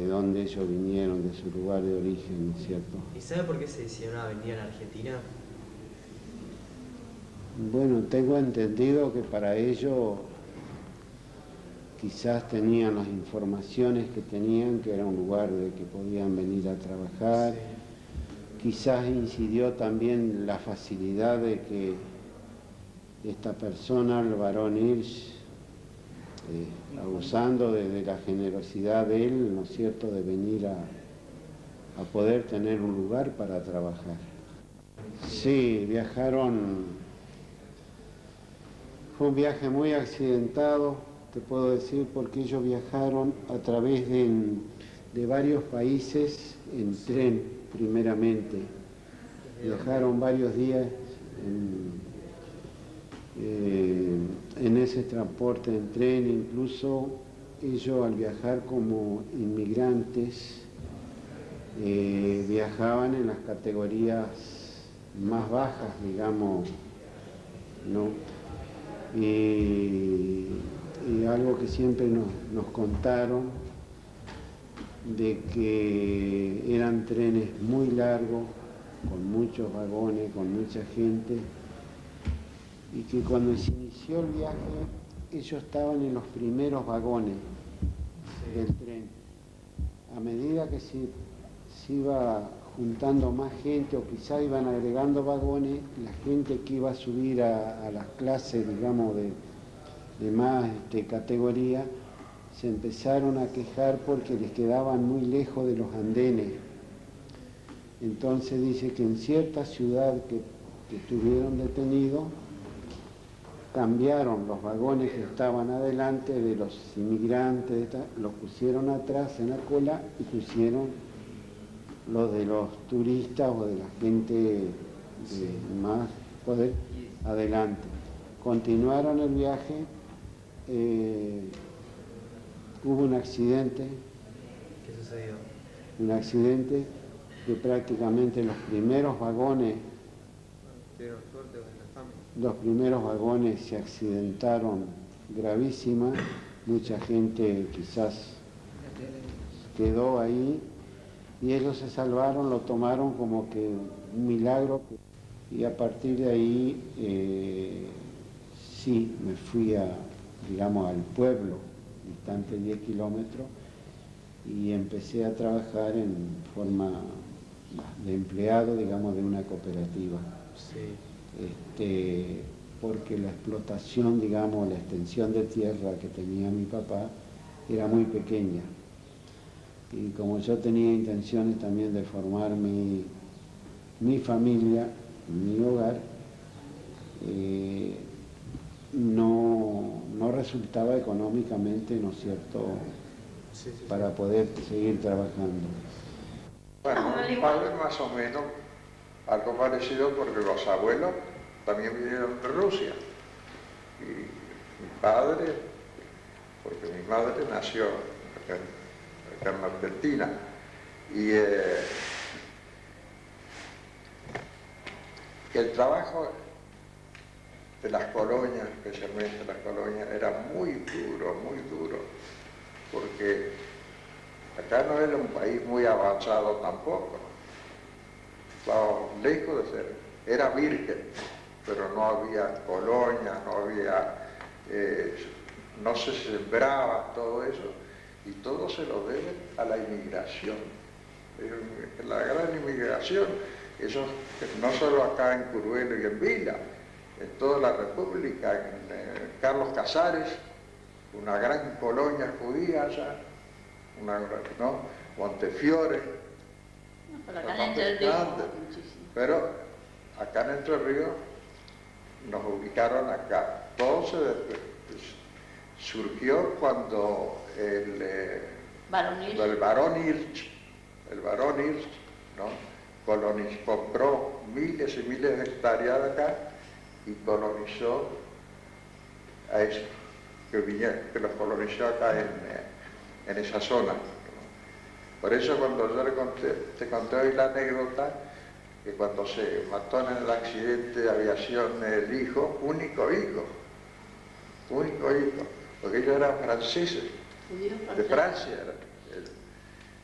donde ellos vinieron, de su lugar de origen, ¿no es cierto? ¿Y sabe por qué se decidieron a venir a la Argentina? Bueno, tengo entendido que para ello quizás tenían las informaciones que tenían, que era un lugar de que podían venir a trabajar. Sí. Quizás incidió también la facilidad de que esta persona, el varón Hirsch, abusando de la generosidad de él, ¿no es cierto?, de venir a poder tener un lugar para trabajar. Sí, viajaron, fue un viaje muy accidentado, te puedo decir, porque ellos viajaron a través de varios países en tren, primeramente. Viajaron varios días en ese transporte en tren, incluso ellos al viajar como inmigrantes viajaban en las categorías más bajas, digamos, ¿no? Y algo que siempre nos contaron, de que eran trenes muy largos, con muchos vagones, con mucha gente, y que cuando se inició el viaje, ellos estaban en los primeros vagones del tren. A medida que se iba juntando más gente, o quizá iban agregando vagones, la gente que iba a subir a las clases, digamos, de más categoría, se empezaron a quejar porque les quedaban muy lejos de los andenes. Entonces dice que en cierta ciudad que estuvieron detenidos, cambiaron los vagones que estaban adelante de los inmigrantes, los pusieron atrás en la cola y pusieron los de los turistas o de la gente de más poder adelante. Continuaron el viaje, hubo un accidente. ¿Qué sucedió? Un accidente que prácticamente los primeros vagones se accidentaron gravísima, mucha gente quizás quedó ahí y ellos se salvaron, lo tomaron como que un milagro, y a partir de ahí sí me fui digamos, al pueblo, distante 10 kilómetros, y empecé a trabajar en forma de empleado, digamos, de una cooperativa. Sí. Porque la explotación, digamos, la extensión de tierra que tenía mi papá era muy pequeña. Y como yo tenía intenciones también de formar mi familia, mi hogar, no resultaba económicamente, ¿no es cierto?, para poder seguir trabajando. Bueno, No, mi padre más o menos, algo parecido porque los abuelos también vinieron de Rusia. Y mi padre, porque mi madre nació acá en Argentina. Y el trabajo de las colonias, especialmente las colonias, era muy duro, porque acá no era un país muy avanzado tampoco. Estábamos lejos de ser, era virgen, pero no había colonias, no había, no se sembraba todo eso, y todo se lo debe a la inmigración. La gran inmigración, eso no solo acá en Curuelo y en Vila, en toda la República, en Carlos Casares, una gran colonia judía allá, ¿no? Montefiore, No, pero acá en Entre Ríos, muchísimo. pero acá en Entre Ríos nos ubicaron acá. Todo surgió cuando el barón Hirsch, ¿no? Compró miles y miles de hectáreas de acá y colonizó a eso, que los colonizó acá en esa zona. Por eso cuando yo te conté hoy la anécdota, que cuando se mató en el accidente de aviación el hijo, único hijo, porque ellos eran franceses, de Francia.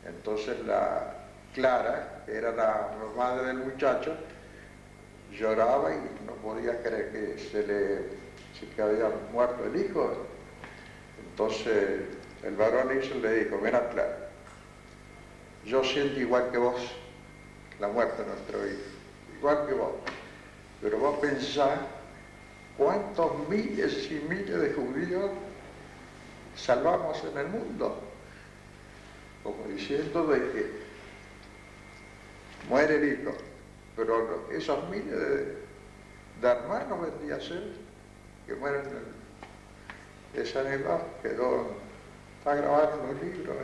Entonces la Clara, que era la madre del muchacho, lloraba y no podía creer que había muerto el hijo. Entonces el varón le dijo: mira, Clara, yo siento igual que vos la muerte de nuestro hijo, igual que vos, pero vos pensás cuántos miles y miles de judíos salvamos en el mundo, como diciendo de que muere el hijo, pero esos miles de hermanos vendría a ser que mueren. Esa anécdota está grabado en los libros.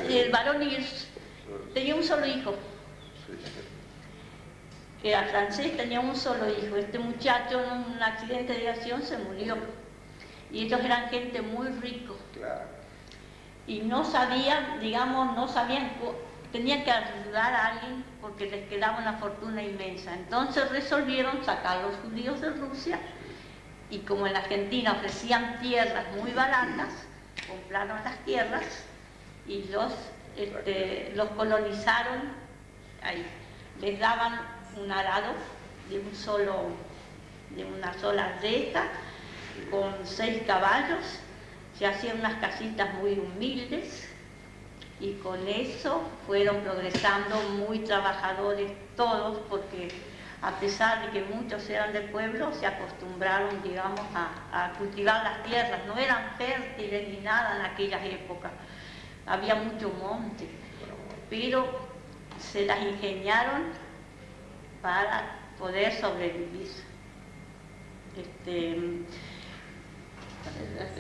El varón Hirsch tenía un solo hijo. Era francés, tenía un solo hijo. Este muchacho en un accidente de aviación se murió. Y ellos eran gente muy rico. Claro. Y no sabían, tenían que ayudar a alguien porque les quedaba una fortuna inmensa. Entonces resolvieron sacar a los judíos de Rusia, y como en Argentina ofrecían tierras muy baratas, compraron las tierras y los colonizaron ahí. Les daban un arado de una sola reta, con 6 caballos, se hacían unas casitas muy humildes, y con eso fueron progresando, muy trabajadores todos, porque a pesar de que muchos eran del pueblo, se acostumbraron, digamos, a cultivar las tierras. No eran fértiles ni nada en aquellas épocas, había mucho monte, pero se las ingeniaron para poder sobrevivir.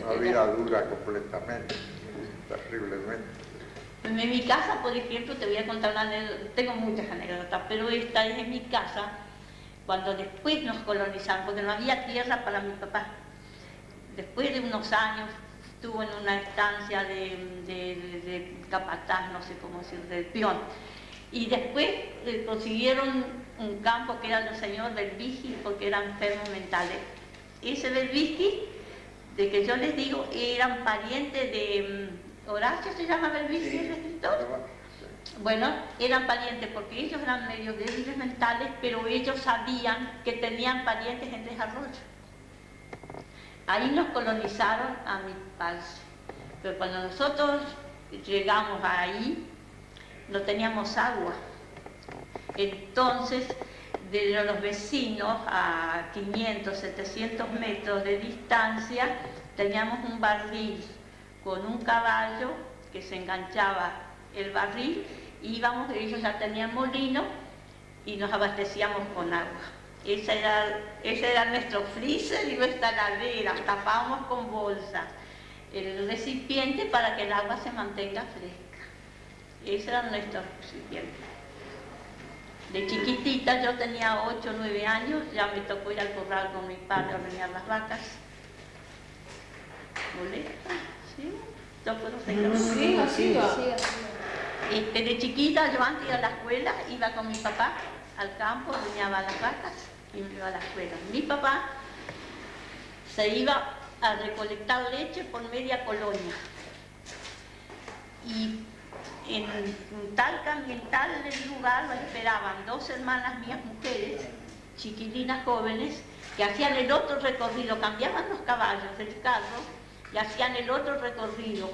Una vida dura completamente, terriblemente. En mi casa, por ejemplo, te voy a contar una anécdota, tengo muchas anécdotas, pero esta es en mi casa, cuando después nos colonizaron, porque no había tierra para mi papá. Después de unos años estuvo en una estancia de capataz, no sé cómo decir, del peón. Y después consiguieron un campo que era del señor Berbisky, porque era enfermo mental. Ese Berbisky de que yo les digo, eran parientes de Horacio, se llamaba el escritor. Bueno, eran parientes porque ellos eran medio débiles mentales, pero ellos sabían que tenían parientes en Tres Arroyos. Ahí nos colonizaron a mi padre. Pero cuando nosotros llegamos ahí, no teníamos agua. Entonces, de los vecinos a 500, 700 metros de distancia, teníamos un barril con un caballo que se enganchaba el barril, íbamos, ellos ya tenían molino y nos abastecíamos con agua. Ese era nuestro freezer y nuestra heladera, tapábamos con bolsa el recipiente para que el agua se mantenga fresca. Ese era nuestro recipiente. De chiquitita, yo tenía 8 o 9 años, ya me tocó ir al corral con mi padre a ordeñar las vacas. ¿Molesta? ¿Sí? ¿Yo puedo seguir? Sí, así va. De chiquita, yo antes de ir a la escuela, iba con mi papá al campo, ordeñaba las vacas y me iba a la escuela. Mi papá se iba a recolectar leche por media colonia. Y en tal lugar lo esperaban 2 hermanas mías mujeres, chiquilinas jóvenes, que hacían el otro recorrido, cambiaban los caballos del carro y hacían el otro recorrido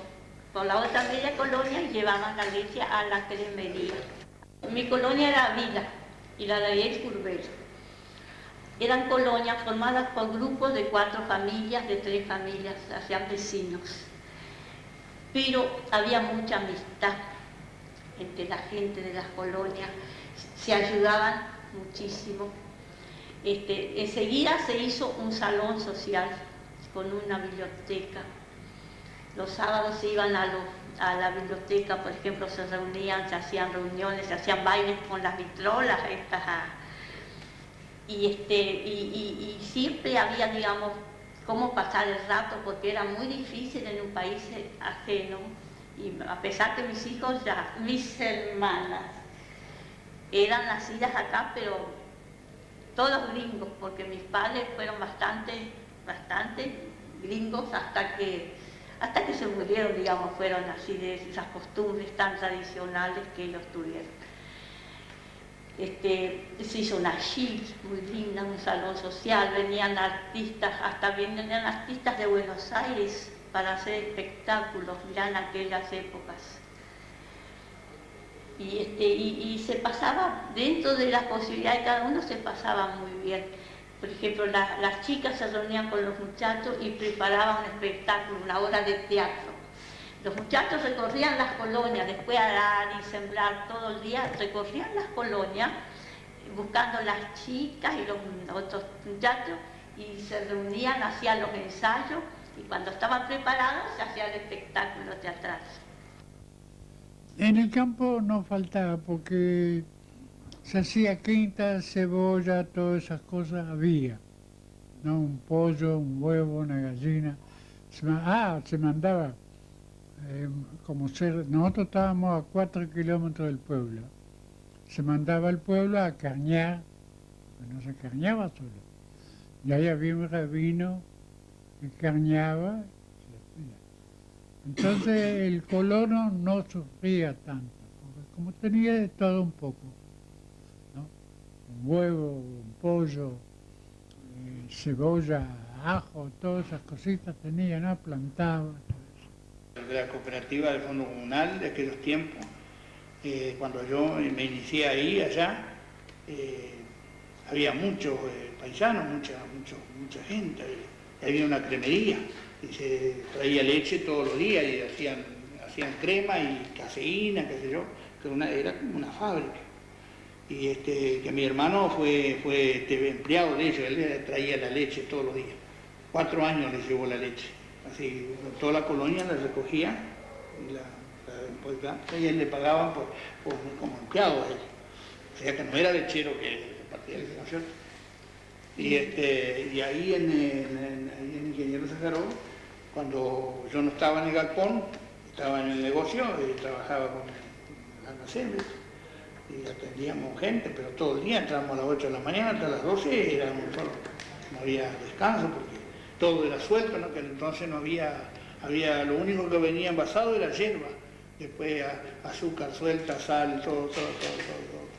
por la otra media colonia y llevaban la leche a la cremería. Mi colonia era Vila y la de ahí es Curbelo. Eran colonias formadas por grupos de 4 familias, de 3 familias, hacían vecinos. Pero había mucha amistad entre la gente de las colonias, se ayudaban muchísimo. Enseguida se hizo un salón social con una biblioteca. Los sábados se iban a la biblioteca, por ejemplo, se reunían, se hacían reuniones, se hacían bailes con las vitrolas estas. Y siempre había, digamos, cómo pasar el rato, porque era muy difícil en un país ajeno. Y a pesar que mis hermanas eran nacidas acá, pero todos gringos, porque mis padres fueron bastante gringos hasta que se murieron, digamos, fueron así de esas costumbres tan tradicionales que ellos tuvieron. Se hizo una chic muy linda, un salón social, venían artistas, hasta venían artistas de Buenos Aires para hacer espectáculos, ya en aquellas épocas. Y se pasaba, dentro de las posibilidades de cada uno, se pasaba muy bien. Por ejemplo, las chicas se reunían con los muchachos y preparaban un espectáculo, una obra de teatro. Los muchachos recorrían las colonias, después de arar y sembrar todo el día, recorrían las colonias buscando las chicas y los otros muchachos y se reunían, hacían los ensayos y cuando estaban preparados se hacía el espectáculo teatral. En el campo no faltaba porque se hacía quinta, cebolla, todas esas cosas había, ¿no? Un pollo, un huevo, una gallina. Se mandaba, nosotros estábamos a 4 kilómetros del pueblo. Se mandaba al pueblo a carnear, porque no se carneaba solo. Y ahí había un rabino que carneaba. Entonces el colono no sufría tanto, porque como tenía de todo un poco, ¿no? Un huevo, un pollo, cebolla, ajo, todas esas cositas tenía, ¿no? Plantaba. De la cooperativa del Fondo Comunal de aquellos tiempos, cuando yo me inicié ahí, allá, había muchos paisanos, mucha gente, había una cremería. Y se traía leche todos los días y hacían crema y caseína, qué sé yo, que era como una fábrica. Y que mi hermano fue empleado de ellos, él traía la leche todos los días. 4 años le llevó la leche. Así, toda la colonia la recogía y él le pagaban como empleado a él. O sea que no era lechero que partía el negocio. Y ahí en Ingeniero Sajaró, cuando yo no estaba en el galpón, estaba en el negocio, trabajaba con almacenes y atendíamos gente, pero todo el día entrábamos a las 8 de la mañana hasta las 12, éramos solos. No había descanso porque todo era suelto, ¿no? Que entonces no había, lo único que venía envasado era hierba, después azúcar suelta, sal, todo,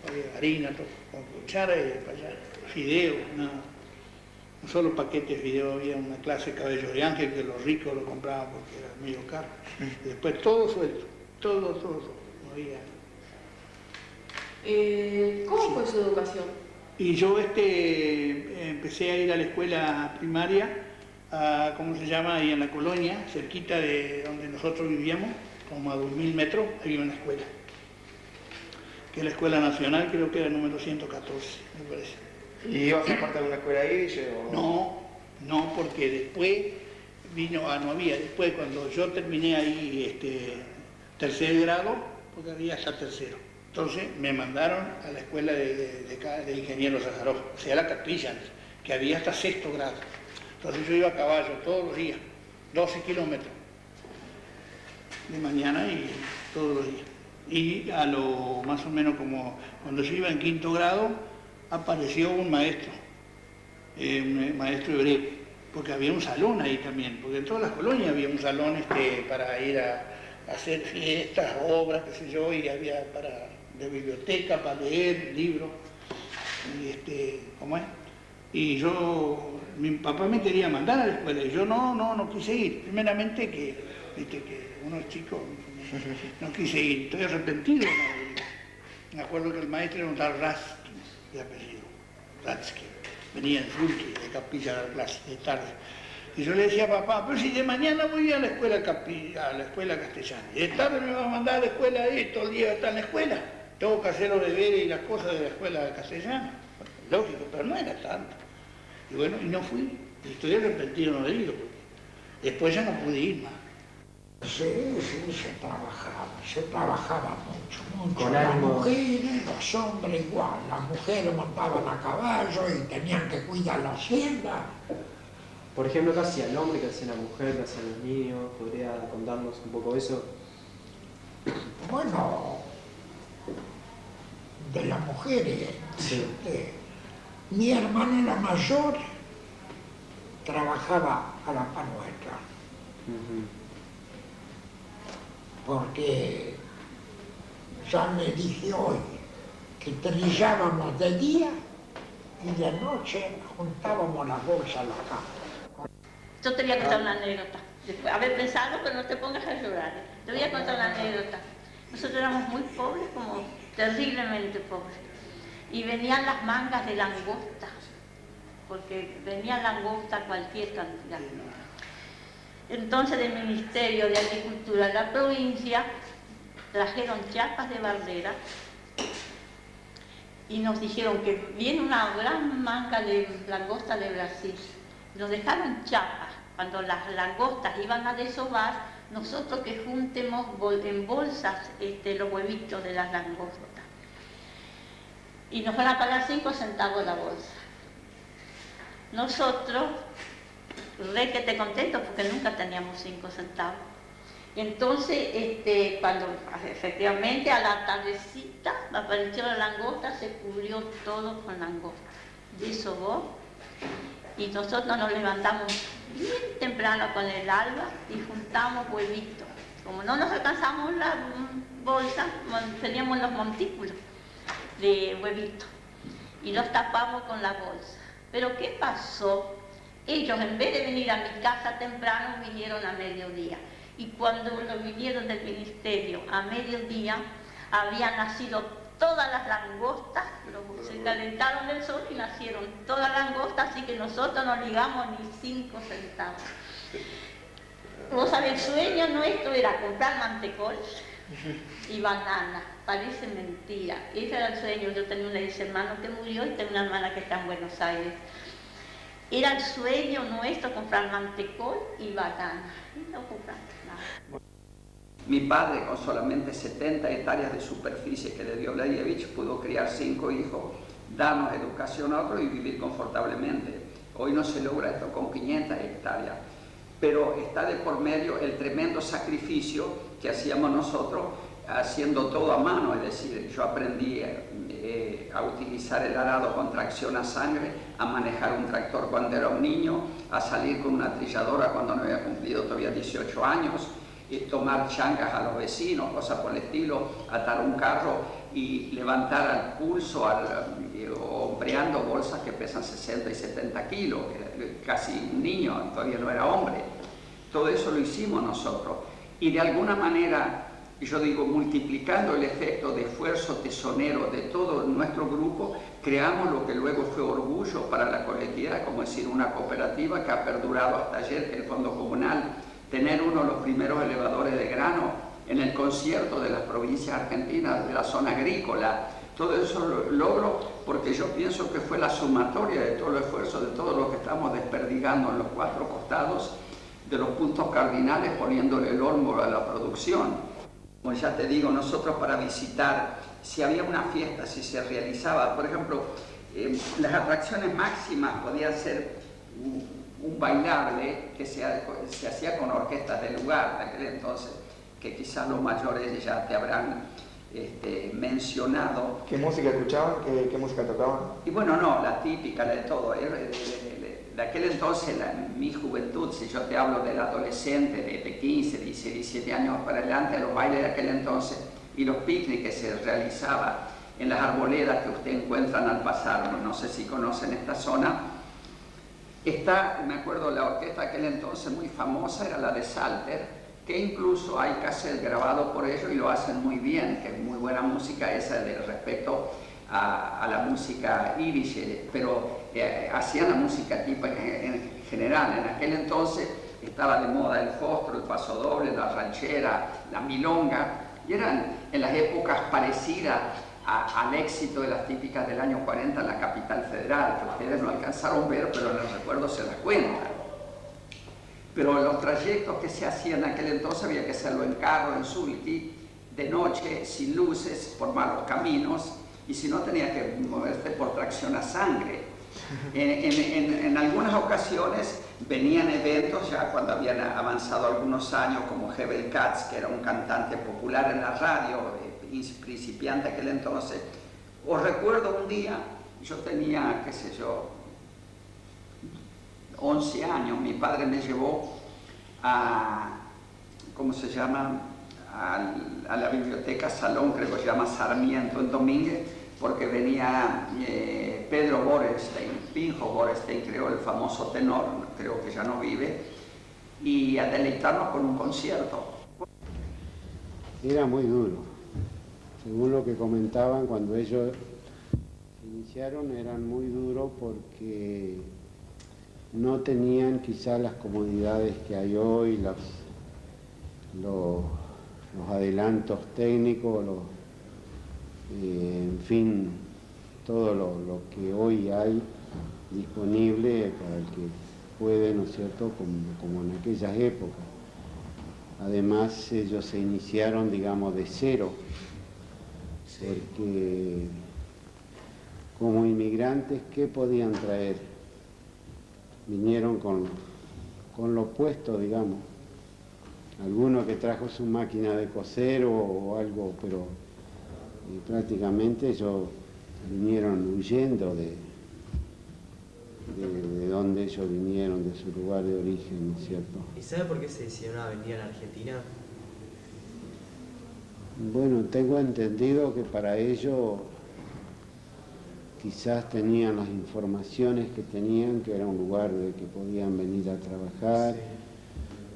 había harina, todo, con cuchara y para allá, fideo, nada. No solo paquetes de fideo, había una clase de cabello de ángel que los ricos lo compraban porque era medio caro. Y después todo suelto, todo, no había. ¿Cómo fue su educación? Y yo empecé a ir a la escuela primaria, ¿cómo se llama? Ahí en la colonia, cerquita de donde nosotros vivíamos, como a 2000 metros, había una escuela. Que es la Escuela Nacional, creo que era el número 114, me parece. ¿Y ibas a parte de una escuela ahí? No, porque después no había, después cuando yo terminé ahí tercer grado, porque había hasta tercero. Entonces me mandaron a la escuela de ingenieros Sájarov, o sea, la capilla, que había hasta sexto grado. Entonces yo iba a caballo todos los días, 12 kilómetros de mañana y todos los días. Y a lo más o menos como cuando yo iba en quinto grado, apareció un maestro hebreo, porque había un salón ahí también, porque en todas las colonias había un salón para ir a hacer fiestas, obras, qué sé yo, y había de biblioteca para leer libros, ¿cómo es? Y mi papá me quería mandar a la escuela, y yo no quise ir, primeramente que uno es chico, no quise ir, estoy arrepentido. Me acuerdo que el maestro era un tal Raskin, de apellido, Raskin, venía en Zulki, de capilla a la clase, de tarde. Y yo le decía a papá, pero si de mañana voy a la escuela castellana, y de tarde me va a mandar a la escuela todo el día está en la escuela, tengo que hacer los deberes y las cosas de la escuela castellana. Lógico, pero no era tanto. Y bueno, y no fui, y estoy arrepentido de no haber ido, porque después ya no pude ir más. Sí, se trabajaba mucho. Con Las ánimo. mujeres, los hombres igual. Las mujeres montaban a caballo y tenían que cuidar la hacienda. Por ejemplo, ¿qué hacía el hombre, qué hacía la mujer, qué hacían los niños? ¿Podría contarnos un poco eso? Bueno, de las mujeres, Sí. mi hermana la mayor trabajaba a la par nuestra. Porque ya me dije hoy que trillábamos de día y de noche juntábamos las bolsas a la cama. Yo te voy a contar una anécdota. Después, haber pensado, pero no te pongas a llorar. Te voy a contar una anécdota. Nosotros éramos muy pobres, como terriblemente pobres. Y venían las mangas de langosta, porque venía langosta cualquier cantidad. Entonces del Ministerio de Agricultura de la provincia trajeron chapas de bardera y nos dijeron que viene una gran manga de langosta de Brasil. Nos dejaron chapas. Cuando las langostas iban a desovar, nosotros que juntemos en bolsas los huevitos de las langostas. Y nos van a pagar 5 centavos la bolsa. Nosotros, requete contentos porque nunca teníamos 5 centavos. Entonces, cuando efectivamente a la tardecita apareció la langosta, se cubrió todo con langosta. Desovó y nosotros nos levantamos bien temprano con el alba y juntamos huevitos. Como no nos alcanzamos la bolsa, teníamos los montículos de huevitos y los tapamos con la bolsa. Pero ¿qué pasó? Ellos, en vez de venir a mi casa temprano, vinieron a mediodía. Y cuando lo vinieron del ministerio a mediodía, habían nacido todas las langostas, se calentaron del sol y nacieron todas las langostas, así que nosotros no ligamos ni 5 centavos. Vos sabés, el sueño nuestro era comprar mantecol y banana. Parece mentira. Ese era el sueño. Yo tenía un hermano que murió y tengo una hermana que está en Buenos Aires. Era el sueño nuestro comprar mantecol y banana. Y no compramos nada. Mi padre, con solamente 70 hectáreas de superficie que le dio Leyevich, pudo criar 5 hijos, darnos educación a otros y vivir confortablemente. Hoy no se logra esto con 500 hectáreas, pero está de por medio el tremendo sacrificio que hacíamos nosotros haciendo todo a mano, es decir, yo aprendí a utilizar el arado con tracción a sangre, a manejar un tractor cuando era un niño, a salir con una trilladora cuando no había cumplido todavía 18 años, tomar changas a los vecinos, cosas por el estilo, atar un carro y levantar al pulso hombreando bolsas que pesan 60 y 70 kilos, casi un niño, todavía no era hombre. Todo eso lo hicimos nosotros y de alguna manera, yo digo, multiplicando el efecto de esfuerzo tesonero de todo nuestro grupo, creamos lo que luego fue orgullo para la colectividad, como decir, una cooperativa que ha perdurado hasta ayer, que el Fondo Comunal, tener uno de los primeros elevadores de grano en el concierto de las provincias argentinas, de la zona agrícola. Todo eso lo logro porque yo pienso que fue la sumatoria de todo el esfuerzo, de todo lo que estamos desperdigando en los cuatro costados, de los puntos cardinales, poniéndole el hombro a la producción. Como ya te digo, nosotros para visitar, si había una fiesta, si se realizaba, por ejemplo, las atracciones máximas podían ser un bailable que se hacía con orquestas del lugar de aquel entonces, que quizás los mayores ya te habrán mencionado. ¿Qué música escuchaban? ¿Qué música tocaban? Y bueno, no, la típica, de todo. De aquel entonces, mi juventud, si yo te hablo del adolescente de 15, 16, 17 años para adelante, los bailes de aquel entonces y los picnics que se realizaban en las arboledas que ustedes encuentran al pasar, no sé si conocen esta zona, me acuerdo, la orquesta de aquel entonces muy famosa era la de Salter, que incluso hay cassette grabado por ellos y lo hacen muy bien, que es muy buena música esa de respecto a la música irish, pero hacían la música típica en general. En aquel entonces estaba de moda el fostro, el pasodoble, la ranchera, la milonga, y eran en las épocas parecidas al éxito de las típicas del año 40 en la capital federal, que ustedes no alcanzaron a ver, pero en el recuerdo se las cuentan. Pero los trayectos que se hacían en aquel entonces había que hacerlo en carro, en sulky, de noche, sin luces, por malos caminos, y si no tenía que moverse por tracción a sangre. En algunas ocasiones venían eventos ya cuando habían avanzado algunos años, como Hebel Katz, que era un cantante popular en la radio, principiante aquel entonces. Os recuerdo un día, yo tenía, qué sé yo, 11 años, mi padre me llevó a, ¿cómo se llama?, a la biblioteca Salón, creo que se llama Sarmiento en Domínguez, porque venía Pedro Borenstein, Pinjo Borenstein, creo, el famoso tenor, creo que ya no vive, y a deleitarnos con un concierto. Era muy duro. Según lo que comentaban, cuando ellos se iniciaron eran muy duros porque no tenían quizás las comodidades que hay hoy, los adelantos técnicos, en fin, todo lo que hoy hay disponible para el que puede, ¿no es cierto?, como en aquellas épocas. Además, ellos se iniciaron, digamos, de cero, porque como inmigrantes, ¿qué podían traer? Vinieron con lo opuesto, digamos. Alguno que trajo su máquina de coser o algo, pero prácticamente ellos vinieron huyendo de donde ellos vinieron, de su lugar de origen, ¿no es cierto? ¿Y sabe por qué se decidieron a venir a la Argentina? Bueno, tengo entendido que para ello quizás tenían las informaciones que tenían, que era un lugar de que podían venir a trabajar. Sí.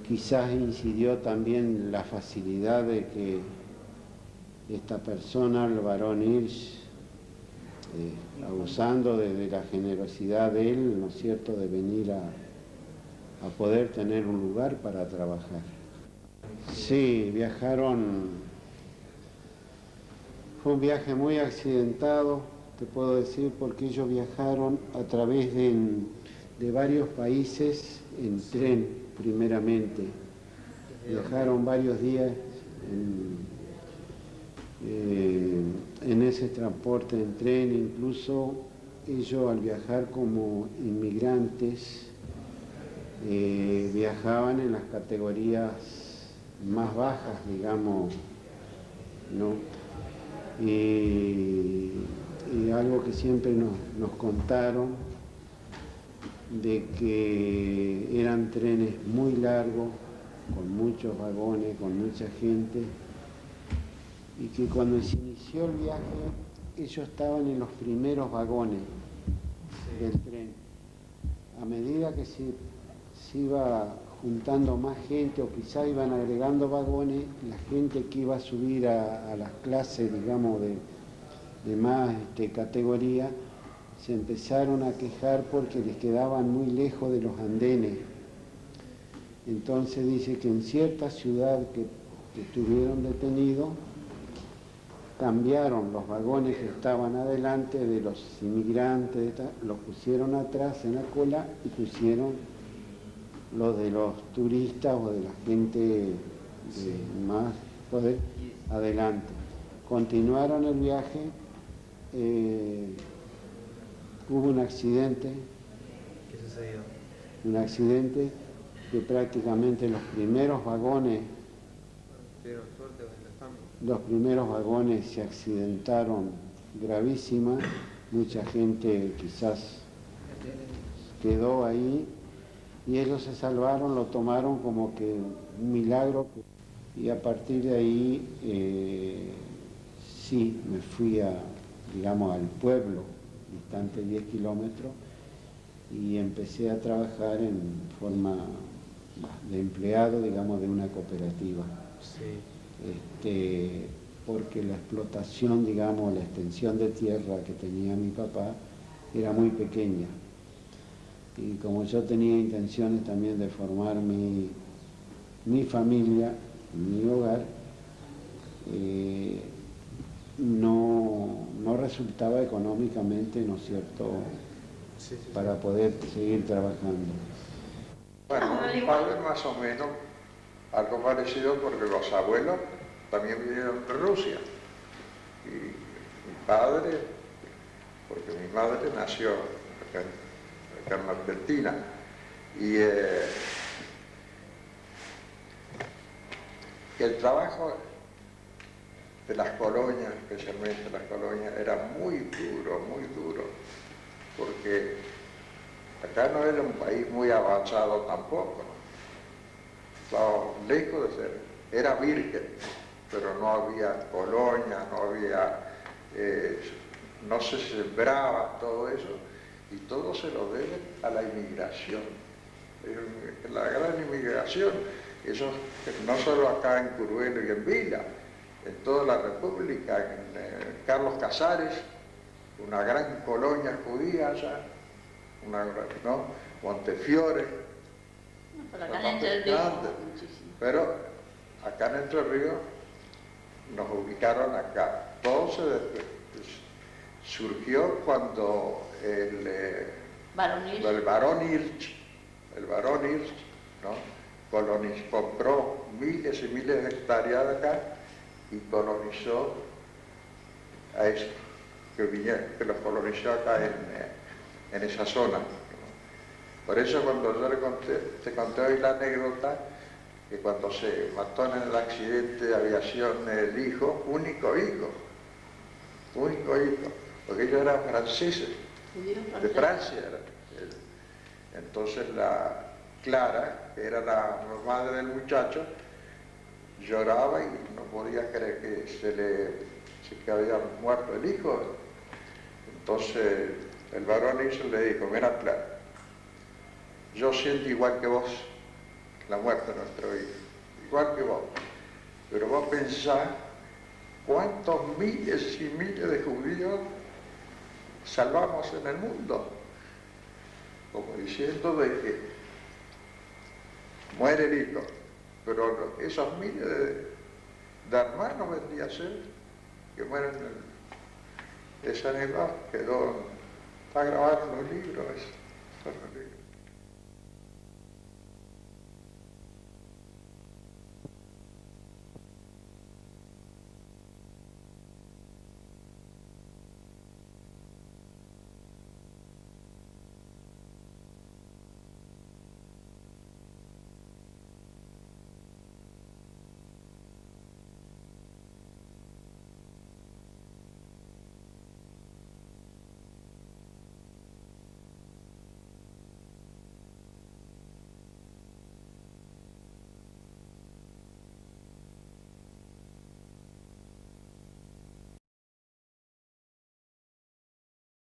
Quizás incidió también la facilidad de que esta persona, el barón Hirsch, abusando de la generosidad de él, ¿no es cierto?, de venir a poder tener un lugar para trabajar. Sí, viajaron, fue un viaje muy accidentado, te puedo decir, porque ellos viajaron a través de varios países en tren, primeramente. Viajaron varios días en ese transporte en tren, incluso ellos al viajar como inmigrantes viajaban en las categorías más bajas, digamos, ¿no? Y algo que siempre nos contaron, de que eran trenes muy largos, con muchos vagones, con mucha gente, y que cuando se inició el viaje, ellos estaban en los primeros vagones del tren. A medida que se iba juntando más gente, o quizá iban agregando vagones, la gente que iba a subir a las clases, digamos, de más categoría, se empezaron a quejar porque les quedaban muy lejos de los andenes. Entonces dice que en cierta ciudad que estuvieron detenidos, cambiaron los vagones que estaban adelante de los inmigrantes, los pusieron atrás en la cola y pusieron los de los turistas o de la gente de más poder adelante. Continuaron el viaje, hubo un accidente. ¿Qué sucedió? Un accidente que prácticamente los primeros vagones se accidentaron gravísima, mucha gente quizás quedó ahí y ellos se salvaron, lo tomaron como que un milagro, y a partir de ahí sí me fui digamos, al pueblo, distante 10 kilómetros, y empecé a trabajar en forma de empleado, digamos, de una cooperativa. Sí. Porque la explotación, digamos, la extensión de tierra que tenía mi papá era muy pequeña. Y como yo tenía intenciones también de formar mi familia, mi hogar, no resultaba económicamente, ¿no es cierto?, para poder seguir trabajando. Bueno, mi padre más o menos, algo parecido, porque los abuelos también vinieron de Rusia. Y mi padre, porque mi madre nació acá en Argentina, y el trabajo de las colonias, especialmente las colonias, era muy duro, porque acá no era un país muy avanzado tampoco, estábamos lejos de ser, era virgen, pero no había colonia, no se sembraba todo eso, y todo se lo debe a la inmigración. La gran inmigración, eso no solo acá en Curuelo y en Vila, en toda la República, en Carlos Casares, una gran colonia judía allá, ¿no? Montefiore, pero acá en Entre Ríos nos ubicaron acá. Todo surgió cuando el barón Hirsch, ¿no?, compró miles y miles de hectáreas de acá y colonizó a eso, que los colonizó acá en esa zona. Por eso cuando yo te conté hoy la anécdota, que cuando se mató en el accidente de aviación el único hijo, porque ellos eran franceses, de Francia. Entonces la Clara, que era la madre del muchacho, lloraba y no podía creer que había muerto el hijo. Entonces el varón le dijo: mira, Clara, yo siento igual que vos la muerte de nuestro hijo, igual que vos, pero vos pensás cuántos miles y miles de judíos salvamos en el mundo, como diciendo de que muere el hijo, pero esos miles de hermanos vendría a ser que mueren. Esa anécdota quedó, está grabado en los libros.